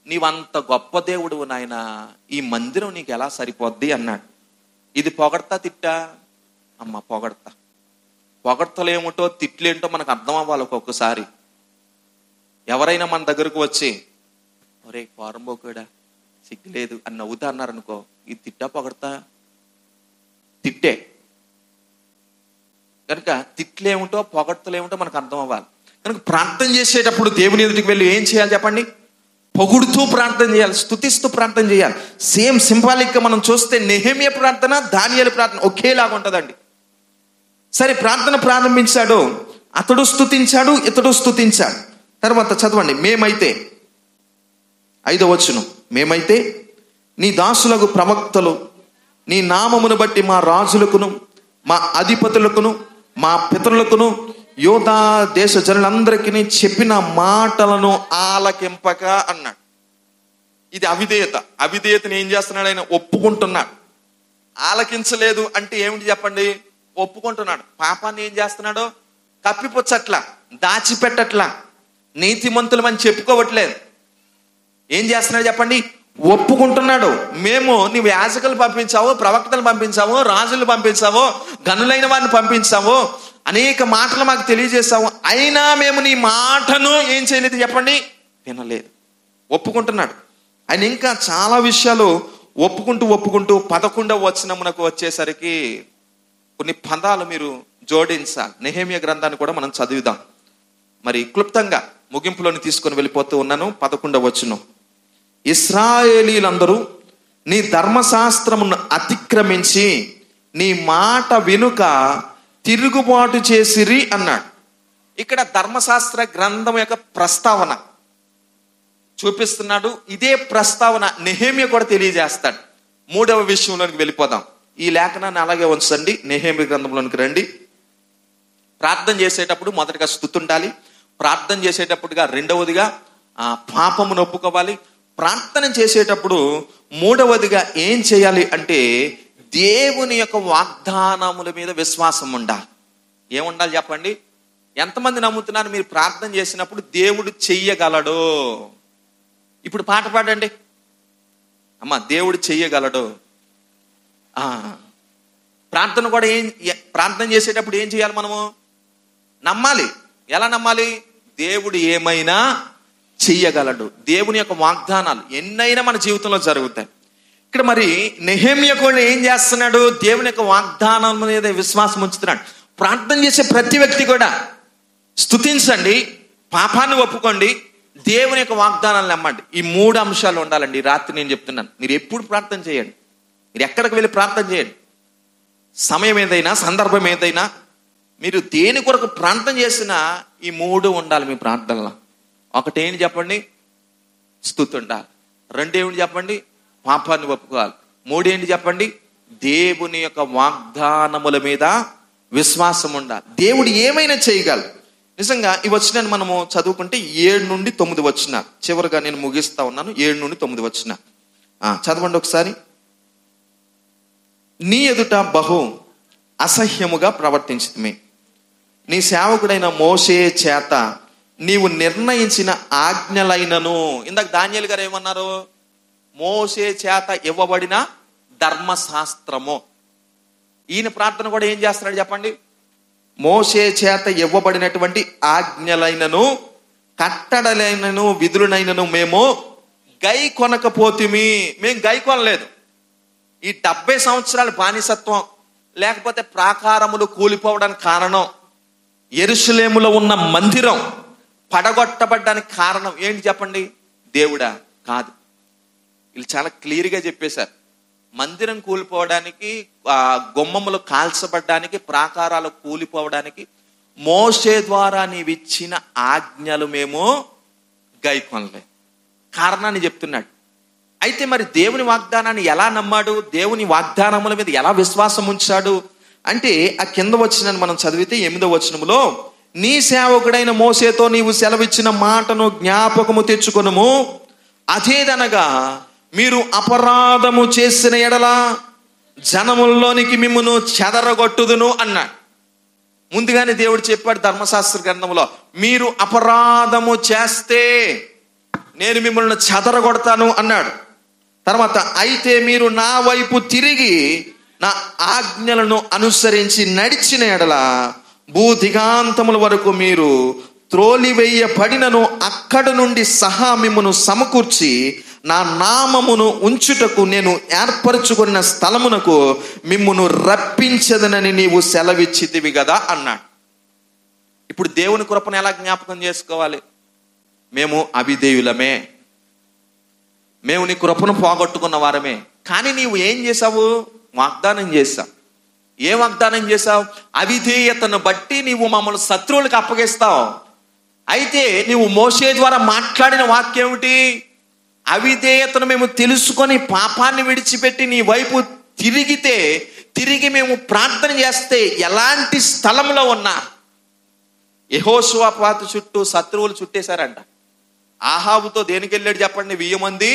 నీవంత గొప్ప దేవుడు నాయన, ఈ మందిరం నీకు ఎలా సరిపోద్ది అన్నాడు. ఇది పొగడతా తిట్టా? పొగడతా. పొగడతలేమిటో తిట్లేంటో మనకు అర్థం అవ్వాలి ఒక్కొక్కసారి. ఎవరైనా మన దగ్గరకు వచ్చి, ఒరే పోరంబోకుడా సిగ్గులేదు అని నవ్వుతా అన్నారనుకో, ఇది తిట్టా పొగడతా? తిట్టే. కనుక తిట్లేమిటో పొగడతలేమిటో మనకు అర్థం అవ్వాలి. కనుక ప్రార్థన చేసేటప్పుడు దేవుని ఎదుటికి వెళ్ళి ఏం చేయాలి చెప్పండి? పొగుడుతూ ప్రార్థన చేయాలి, స్తుతిస్తూ ప్రార్థన చేయాలి. సేమ్ సింబాలిక్ గా మనం చూస్తే నెహెమ్యా ప్రార్థన, దానియేలు ప్రార్థన ఒకేలాగా ఉంటుందండి. సరే, ప్రార్థన ప్రారంభించాడు, అతడు స్తుతించాడు, ఇతడు స్తుతించాడు. తర్వాత చదవండి, మేమైతే 5వ వచనం, మేమైతే నీ దాసులకు ప్రవక్తలు నీ నామమును బట్టి మా రాజులకును మా అధిపతులకును మా పితరులకును యోధా దేశ జనులందరికీ చెప్పిన మాటలను ఆలకింపక అన్నాడు. ఇది అవిధేయత. అవిధేయతను ఏం చేస్తున్నాడు? ఆయన ఒప్పుకుంటున్నాడు. ఆలకించలేదు అంటే ఏమిటి చెప్పండి? ఒప్పుకుంటున్నాడు. పాపాన్ని ఏం చేస్తున్నాడు? కప్పిపుచ్చట్లా, దాచిపెట్టట్లా, నీతిమంతులమని చెప్పుకోవట్లేదు. ఏం చేస్తున్నాడు చెప్పండి? ఒప్పుకుంటున్నాడు. మేము నీవు యాజకులు పంపించావు, ప్రవక్తలు పంపించావు, రాజులు పంపించావు, గనులైన వారిని పంపించావు, అనేక మాటలు మాకు తెలియజేశావు, అయినా మేము నీ మాటను ఏం చేయలేదు చెప్పండి? వినలేదు. ఒప్పుకుంటున్నాడు. ఆయన ఇంకా చాలా విషయాలు ఒప్పుకుంటూ 11వ వచనమునకు వచ్చేసరికి కొన్ని పదాలు మీరు జోడించాలి. నెహెమ్యా గ్రంథాన్ని కూడా మనం చదువుదాం. మరి క్లుప్తంగా ముగింపులోని తీసుకొని వెళ్ళిపోతూ ఉన్నాను. 11వ వచనం, ఇశ్రాయేలీలందరూ నీ ధర్మశాస్త్రమును అతిక్రమించి నీ మాట వెనుక తిరుగుబాటు చేసిరి అన్నాడు. ఇక్కడ ధర్మశాస్త్ర గ్రంథం యొక్క ప్రస్తావన చూపిస్తున్నాడు. ఇదే ప్రస్తావన నెహెమ్యా కూడా తెలియజేస్తాడు. 3వ విషయంలోకి వెళ్ళిపోదాం. ఈ లేఖనాన్ని అలాగే ఉంచండి. నెహెమ్యా గ్రంథంలోనికి రండి. ప్రార్థన చేసేటప్పుడు మొదటగా స్తుతి ఉండాలి. ప్రార్థన చేసేటప్పుడుగా రెండవదిగా పాపమును ఒప్పుకోవాలి. ప్రార్థన చేసేటప్పుడు మూడవదిగా ఏం చేయాలి అంటే దేవుని యొక్క వాగ్దానముల మీద విశ్వాసం ఉండాలి. ఏముండాలి చెప్పండి? ఎంతమంది నమ్ముతున్నారు మీరు ప్రార్థన చేసినప్పుడు దేవుడు చెయ్యగలడు? ఇప్పుడు పాట పాడండి అమ్మా, దేవుడు చెయ్యగలడు. ప్రార్థన కూడా ప్రార్థన చేసేటప్పుడు ఏం చేయాలి? మనము నమ్మాలి. ఎలా నమ్మాలి? దేవుడు ఏమైనా చెయ్యగలడు. దేవుని యొక్క వాగ్దానాలు ఎన్నైనా మన జీవితంలో జరుగుతాయి. ఇక్కడ మరి నెహెమ్యా కూడా ఏం చేస్తున్నాడు? దేవుని యొక్క వాగ్దానం మీద విశ్వాసం ఉంచుతున్నాడు. ప్రార్థన చేసే ప్రతి వ్యక్తి కూడా స్తుతించండి, పాపాన్ని ఒప్పుకోండి, దేవుని యొక్క వాగ్దానాలు నమ్మండి. ఈ 3 అంశాలు ఉండాలండి. ఈ రాత్రి నేను చెప్తున్నాను, మీరు ఎప్పుడు ప్రార్థన చేయండి, మీరు ఎక్కడికి వెళ్ళి ప్రార్థన చేయండి, సమయం ఏదైనా సందర్భం ఏదైనా మీరు దేని కొరకు ప్రార్థన చేసినా ఈ 3 ఉండాలి మీ ప్రార్థనలో. ఒకటేంటి చెప్పండి? స్తుతి ఉండాలి. రెండేంటి చెప్పండి? పాపాన్ని ఒప్పుకోవాలి. మూడేంటి చెప్పండి? దేవుని యొక్క వాగ్దానముల మీద విశ్వాసం ఉండాలి. దేవుడు ఏమైనా చేయగలరు. నిజంగా ఈ వచనాన్ని మనము చదువుకుంటే 7 నుండి 9 వచనాలు చివరిగా నేను ముగిస్తా ఉన్నాను. 7 నుండి 9 వచనాలు చదవండి ఒకసారి. నీ ఎదుట బహు అసహ్యముగా ప్రవర్తించితిమి. నీ సేవకుడైన మోషే చేత నీవు నిర్ణయించిన ఆజ్ఞలైనను. ఇందాక దానియేలు గారు ఏమన్నారు? మోషే చేత ఇవ్వబడిన ధర్మశాస్త్రము. ఈయన ప్రార్థన కూడా ఏం చేస్తున్నాడు చెప్పండి? మోషే చేత ఇవ్వబడినటువంటి ఆజ్ఞలైనను కట్టడలైనను విధులనైనను మేము గై కొనకపోతిమి. మేము గై కొనలేదు. ఈ 70 సంవత్సరాల బానిసత్వం లేకపోతే ప్రాకారములు కూలిపోవడానికి కారణం, యెరూషలేములో ఉన్న మందిరం పడగొట్టబడ్డానికి కారణం ఏంటి చెప్పండి? దేవుడా? కాదు. వీళ్ళు చాలా క్లియర్గా చెప్పేశారు. మందిరం కూలిపోవడానికి, గుమ్మములు కాల్చబడ్డానికి, ప్రాకారాలు కూలిపోవడానికి మోషే ద్వారా నీవిచ్చిన ఆజ్ఞలు మేము గైకొనలేదు. కారణాన్ని చెప్తున్నాడు. అయితే మరి దేవుని వాగ్దానాన్ని ఎలా నమ్మాడు? దేవుని వాగ్దానముల మీద ఎలా విశ్వాసం ఉంచాడు అంటే ఆ కింద వచనాన్ని మనం చదివితే 8వ వచనములో, నీ సేవకుడైన మోషేతో నీవు సెలవిచ్చిన మాటను జ్ఞాపకము తెచ్చుకొనుము. అదేదనగా మీరు అపరాధము చేసిన ఎడల జనముల్లోనికి మిమ్మును చెదరగొట్టుదును అన్నాడు. ముందుగానే దేవుడు చెప్పాడు ధర్మశాస్త్ర గ్రంథంలో, మీరు అపరాధము చేస్తే నేను మిమ్మల్ని చెదరగొడతాను అన్నాడు. తర్వాత అయితే మీరు నా వైపు తిరిగి నా ఆజ్ఞలను అనుసరించి నడిచిన ఎడల భూదిగాంతముల వరకు మీరు త్రోలివేయబడినను అక్కడ నుండి సహా మిమ్మును సమకూర్చి నా నామమును ఉంచుటకు నేను ఏర్పరచుకున్న స్థలమునకు మిమ్మును రప్పించదనని నీవు సెలవిచ్చితివి కదా అన్నాడు. ఇప్పుడు దేవుని కృపను ఎలా జ్ఞాపకం చేసుకోవాలి? మేము అవిధేయులమే, మేము నీ కృపను పోగొట్టుకున్న వారమే. కానీ నీవు ఏం చేసావు? వాగ్దానం చేశావు. ఏ వాగ్దానం చేశావు? అవిధేయతను బట్టి నీవు మమ్మల్ని శత్రువులకు అప్పగిస్తావు. అయితే నీవు మోషే ద్వారా మాట్లాడిన వాక్యం ఏమిటి? అవిధేయతను మేము తెలుసుకొని పాపాన్ని విడిచిపెట్టి నీ వైపు తిరిగి మేము ప్రార్థన చేస్తే ఎలాంటి స్థలంలో ఉన్నా యెహోషువపాతు చుట్టూ శత్రువులు చుట్టేశారంట. ఆహాబుతో దేనికి వెళ్ళాడు చెప్పండి? 1000 మంది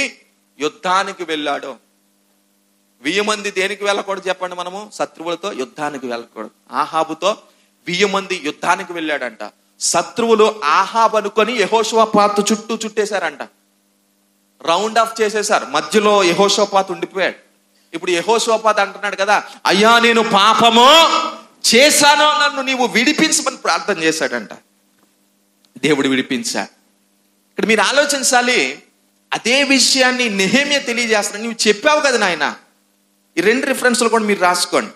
యుద్ధానికి వెళ్ళాడు. 1000 మంది దేనికి వెళ్ళకూడదు చెప్పండి? మనము శత్రువులతో యుద్ధానికి వెళ్ళకూడదు. ఆహాబుతో 1000 మంది యుద్ధానికి వెళ్ళాడంట. శత్రువులు ఆహాబు అనుకొని యెహోషువపాతు చుట్టూ చుట్టేశారంట. రౌండ్ ఆఫ్ చేసేశారు. మధ్యలో యెహోషువపాతు ఉండిపోయాడు. ఇప్పుడు యెహోషువపాతు అంటున్నాడు కదా, అయ్యా నేను పాపము చేశాను, నన్ను నీవు విడిపించమని ప్రార్థన చేశాడంట. దేవుడు విడిపించాడు. ఇక్కడ మీరు ఆలోచించాలి. అదే విషయాన్ని నెహెమ్యా తెలియజేస్తున్నాడు. నువ్వు చెప్పావు కదా నాయన. ఈ 2 రిఫరెన్స్లు కూడా మీరు రాసుకోండి.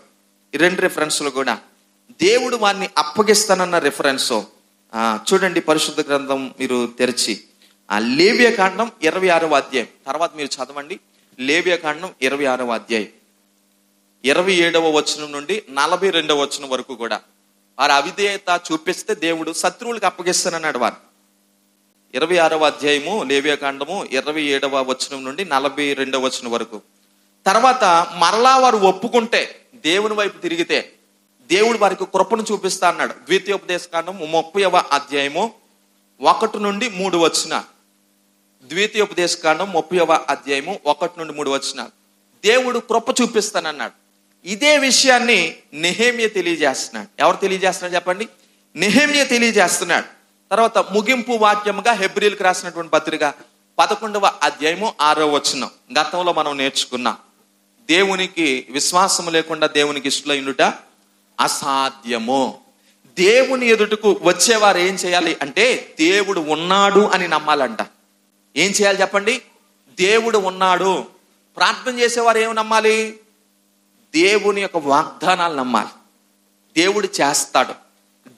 ఈ 2 రిఫరెన్స్లు కూడా దేవుడు వారిని అప్పగిస్తానన్న రిఫరెన్స్ చూడండి. పరిశుద్ధ గ్రంథం మీరు తెరిచి లేవియాకాండం 26వ అధ్యాయం తర్వాత మీరు చదవండి. లేవియాకాండం 26వ అధ్యాయం 27వ వచనం నుండి 42వ వచనం వరకు కూడా వారి అవిధేయత చూపిస్తే దేవుడు శత్రువులకు అప్పగిస్తానన్నాడు. వారు 26వ అధ్యాయము లేవియాకాండము 27వ వచనం నుండి 42వ వచనం వరకు తర్వాత మరలా వారు ఒప్పుకుంటే, దేవుని వైపు తిరిగితే దేవుడు వారికి కృపను చూపిస్తా అన్నాడు. ద్వితీయోపదేశకాండం 30వ అధ్యాయము 1 నుండి 3 వచనాలు. ద్వితీయోపదేశకాండం 30వ అధ్యాయము 1 నుండి 3 వచనాలు. దేవుడు కృప చూపిస్తానన్నాడు. ఇదే విషయాన్ని నెహెమ్యా తెలియజేస్తున్నాడు. ఎవరు తెలియజేస్తున్నాడు చెప్పండి? నెహెమ్యా తెలియజేస్తున్నాడు. తర్వాత ముగింపు వాక్యముగా హెబ్రీయులకు రాసినటువంటి పత్రిక 11వ అధ్యాయము 6వ వచనం. గతంలో మనం నేర్చుకున్నాం, దేవునికి విశ్వాసం లేకుండా దేవునికి ఇష్టలైనట అసాధ్యము. దేవుని ఎదుటకు వచ్చేవారు ఏం చేయాలి అంటే దేవుడు ఉన్నాడు అని నమ్మాలంట. ఏం చేయాలి చెప్పండి? దేవుడు ఉన్నాడు. ప్రార్థన చేసేవారు ఏమి నమ్మాలి? దేవుని యొక్క వాగ్దానాలు నమ్మాలి. దేవుడు చేస్తాడు.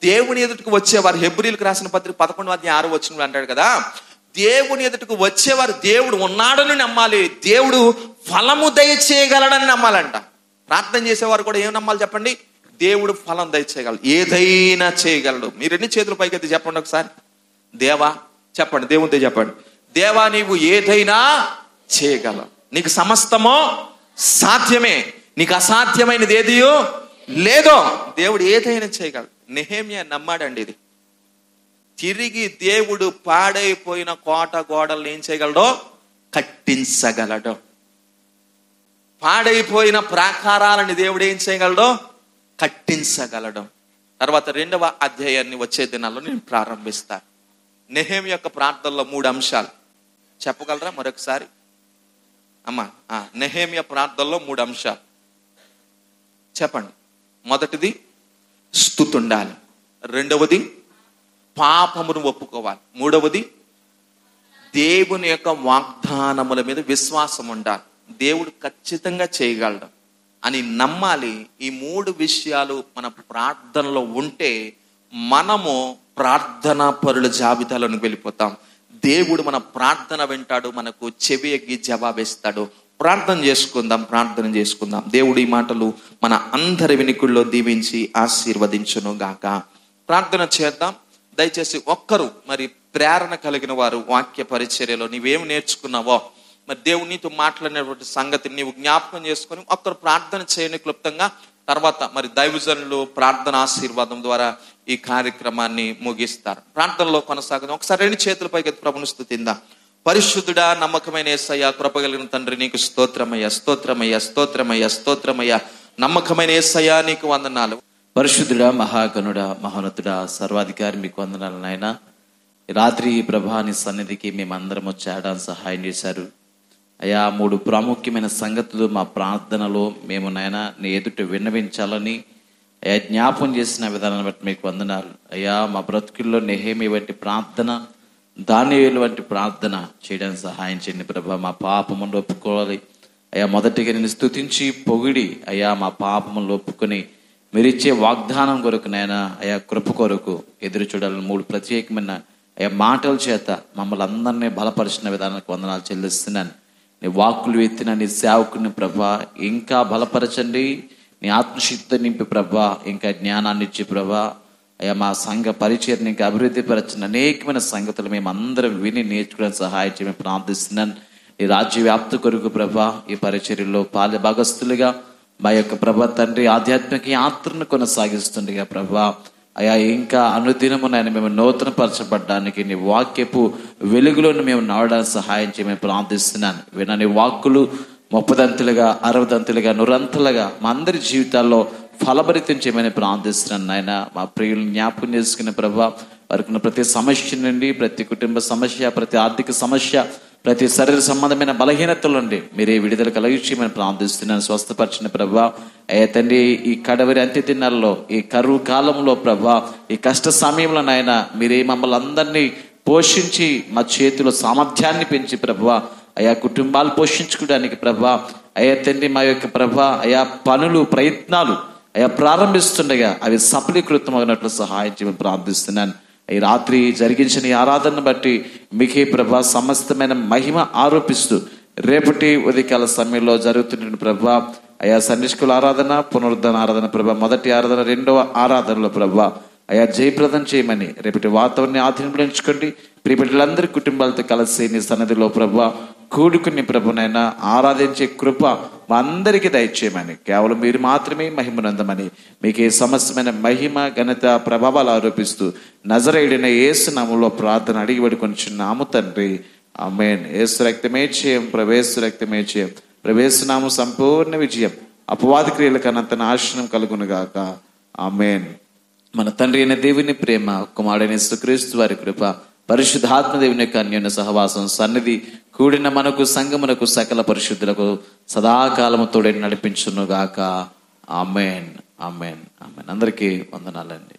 దేవుని ఎదుటకు వచ్చేవారు, హెబ్రీయులకు రాసిన పత్రిక 11వ అధ్యాయం 6వ వచనంలో అంటాడు కదా, దేవుని ఎదుటకు వచ్చేవారు దేవుడు ఉన్నాడని నమ్మాలి, దేవుడు ఫలము దయచేయగలడని నమ్మాలంట. ప్రార్థన చేసేవారు కూడా ఏం నమ్మాలి చెప్పండి? దేవుడు ఫలం దయచేయగలడు, ఏదైనా చేయగలడు. మీరు ఎన్ని చేతులు పైకెత్తి చెప్పండి ఒకసారి. దేవా చెప్పండి, దేవునితో చెప్పండి, దేవా నీవు ఏదైనా చేయగలవు, నీకు సమస్తమో సాధ్యమే, నీకు అసాధ్యమైనది ఏదియో లేదో. దేవుడు ఏదైనా చేయగలడు. నెహెమ్యా నమ్మాడండి ఇది. తిరిగి దేవుడు పాడైపోయిన కోట గోడలను ఏం చేయగలడో కట్టించగలడు. పాడైపోయిన ప్రాకారాలని దేవుడు ఏం చేయగలడో కట్టించగలడు. తర్వాత 2వ అధ్యాయాన్ని వచ్చే దినాల్లో నేను ప్రారంభిస్తాను. నెహెమ్యా యొక్క ప్రార్థనలో 3 అంశాలు చెప్పగలరా మరొకసారి? అమ్మా, నెహెమ్యా ప్రార్థనలో 3 అంశాలు చెప్పండి. మొదటిది స్తుతి ఉండాలి, రెండవది పాపమును ఒప్పుకోవాలి, మూడవది దేవుని యొక్క వాగ్దానముల మీద విశ్వాసం ఉండాలి. దేవుడు ఖచ్చితంగా చేయగలడు అని నమ్మాలి. ఈ 3 విషయాలు మన ప్రార్థనలో ఉంటే మనము ప్రార్థనా పరుల జాబితాలోకి వెళ్ళిపోతాం. దేవుడు మన ప్రార్థన వింటాడు, మనకు చెవి ఎగ్గి జవాబిస్తాడు. ప్రార్థన చేసుకుందాం. దేవుడు ఈ మాటలు మన అందరి వినికుల్లో దీవించి ఆశీర్వదించును గాక. ప్రార్థన చేద్దాం. దయచేసి ఒక్కరు మరి ప్రేరణ కలిగిన వారు వాక్య పరిచర్యలో నీవేమి నేర్చుకున్నావో, మరి దేవుడు నీతో మాట్లాడినటువంటి సంగతిని నీవు జ్ఞాపకం చేసుకొని ఒక్కరు ప్రార్థన చేయని క్లుప్తంగా. తర్వాత మరి దైవజనులు ప్రార్థన ఆశీర్వాదం ద్వారా ఈ కార్యక్రమాన్ని ముగిస్తారు. ప్రార్థనలో కొనసాగుదాం. ఒకసారి 2 చేతుల పైకి ప్రభుని స్తుతిందాం. పరిశుద్ధుడా, నమ్మకమైన యేసయ్య, కృపగలిగిన తండ్రి, నీకు స్తోత్రమయ్యా, స్తోత్రమయ్యా, స్తోత్రమయ్యా, స్తోత్రమయ్యా. నమ్మకమైన యేసయ్య నీకు వందనాలు. పరిశుద్ధుడా, మహాగణుడా, మహోన్నతుడా, సర్వాధికారి మీకు వందనాలు నాయన. రాత్రి ప్రభాని సన్నిధికి మేమందరం వచ్చేయడానికి సహాయం చేశారు అయ్యా. 3 ప్రాముఖ్యమైన సంగతులు మా ప్రార్థనలో మేము నాయన నీ ఎదుట విన్నవించాలని అయ్యా జ్ఞాపం చేసిన విధానాన్ని బట్టి మీకు వందనాలు అయ్యా. మా బ్రతుకుల్లో నెహెమ్యా వంటి ప్రార్థన, దానియేలు వంటి ప్రార్థన చేయడానికి సహాయం చేయండి ప్రభా. మా పాపమును ఒప్పుకోవాలి అయ్యా. మొదటిగా నేను స్తుతించి పొగిడి అయ్యా మా పాపమును ఒప్పుకొని మీరిచ్చే వాగ్దానం కొరకు నాయన అయ్యా కృప కొరకు ఎదురు చూడాలని 3 ప్రత్యేకమైన అయ్యా మాటల చేత మమ్మల్ని అందరినీ బలపరిచిన విధానానికి వందనాలు చెల్లిస్తున్నాను. నీ వాక్కులు ఎత్తిన నీ సేవకుని ప్రభా ఇంకా బలపరచండి. నీ ఆత్మశక్తితో నింపి ప్రభా, ఇంకా జ్ఞానాన్ని ఇచ్చి ప్రభా అయ్యా మా సంఘ పరిచయని ఇంకా అభివృద్ధి పరచిన అనేకమైన సంగతులు మేము అందరం విని నేర్చుకోవడానికి సహాయం చేయమని ప్రార్థిస్తున్నాను. ఈ రాజ్య వ్యాప్తి కొరకు ప్రభా ఈ పరిచర్యలో పాలి భాగస్తులుగా మా యొక్క ప్రభా తండ్రి ఆధ్యాత్మిక యాత్రను కొనసాగిస్తుండగా ప్రభా అయ్యా ఇంకా అనుదినము నాయన మేము నూతన పరచబడ్డానికి నీ వాక్యపు వెలుగులోని మేము నడవడానికి సహాయం చేయమని ప్రార్థిస్తున్నాను. విన్న నీ వాక్కులు 30దంతులుగా 60దంతులుగా 100అంతలుగా మా అందరి జీవితాల్లో ఫలభరితం చేయమని ప్రార్థిస్తున్నాను నాయన. మా ప్రియులను జ్ఞాపకం చేసుకునే ప్రభా వారికి ప్రతి సమస్య నుండి, ప్రతి కుటుంబ సమస్య, ప్రతి ఆర్థిక సమస్య, ప్రతి శరీర సంబంధమైన బలహీనతల నుండి మీరే విడుదల కలిగించమని ప్రార్థిస్తున్నాను. స్వస్థపరిచిన ప్రభా అయ్యా తండ్రి, ఈ కడవరి అంత్య దినాల్లో, ఈ కరువు కాలంలో ప్రభా, ఈ కష్ట సమయంలో నాయన మీరే మమ్మల్ని అందరినీ పోషించి మా చేతిలో సామర్థ్యాన్ని పెంచి ప్రభా అయా కుటుంబాలు పోషించుకోవడానికి ప్రభా అయ్యా తండ్రి మా యొక్క ప్రభా అయా పనులు ప్రయత్నాలు అయా ప్రారంభిస్తుండగా అవి సఫలీకృతమగినట్లు సహాయం చేయమని ప్రార్థిస్తున్నాను. ఈ రాత్రి జరిగించిన ఈ ఆరాధనను బట్టి మీకే ప్రభా సమస్తమైన మహిమ ఆరోపిస్తూ రేపటి ఉదయకాల సమయంలో జరుగుతున్న ప్రభా అయా సండే స్కూల్ ఆరాధన, పునరుద్ధరణ ఆరాధన ప్రభా, మొదటి ఆరాధన, 2వ ఆరాధనలో ప్రభా అయా జయప్రదం చేయమని రేపటి వాతావరణాన్ని ఆధీనంలో ఉంచుకోండి. ప్రియ బిడ్డలందరి కుటుంబాలతో కలిసి నీ సన్నిధిలో ప్రభా కూడుకుని ప్రభునైనా ఆరాధించే కృప మా అందరికీ దయచేయమని, కేవలం మీరు మాత్రమే మహిమనందమని, మీకే సమస్తమైన మహిమ ఘనత ప్రభావాలు ఆరోపిస్తూ నజరేయుడైన యేసు నామములో ప్రార్థన అడిగి వేడుకొనుచున్నాము తండ్రి, ఆమేన్. యేసు రక్తమే చేయం, ప్రవేశ రక్తమే చేయం, ప్రవేశనాము సంపూర్ణ విజయం, అపవాది క్రియలకు అనంత నాశనం కలుగును గాక, ఆమేన్. మన తండ్రి అయిన దేవుని ప్రేమ, కుమారుడైన యేసుక్రీస్తు వారి కృప, పరిశుద్ధాత్మ దేవుని యొక్క అన్యోన్య సహవాసం, సన్నిధి కూడిన మనకు సంఘమునకు సకల పరిశుద్ధులకు సదాకాలము తోడై నడిపించును గాక, ఆమేన్, ఆమేన్, ఆమేన్. అందరికీ వందనాలండి.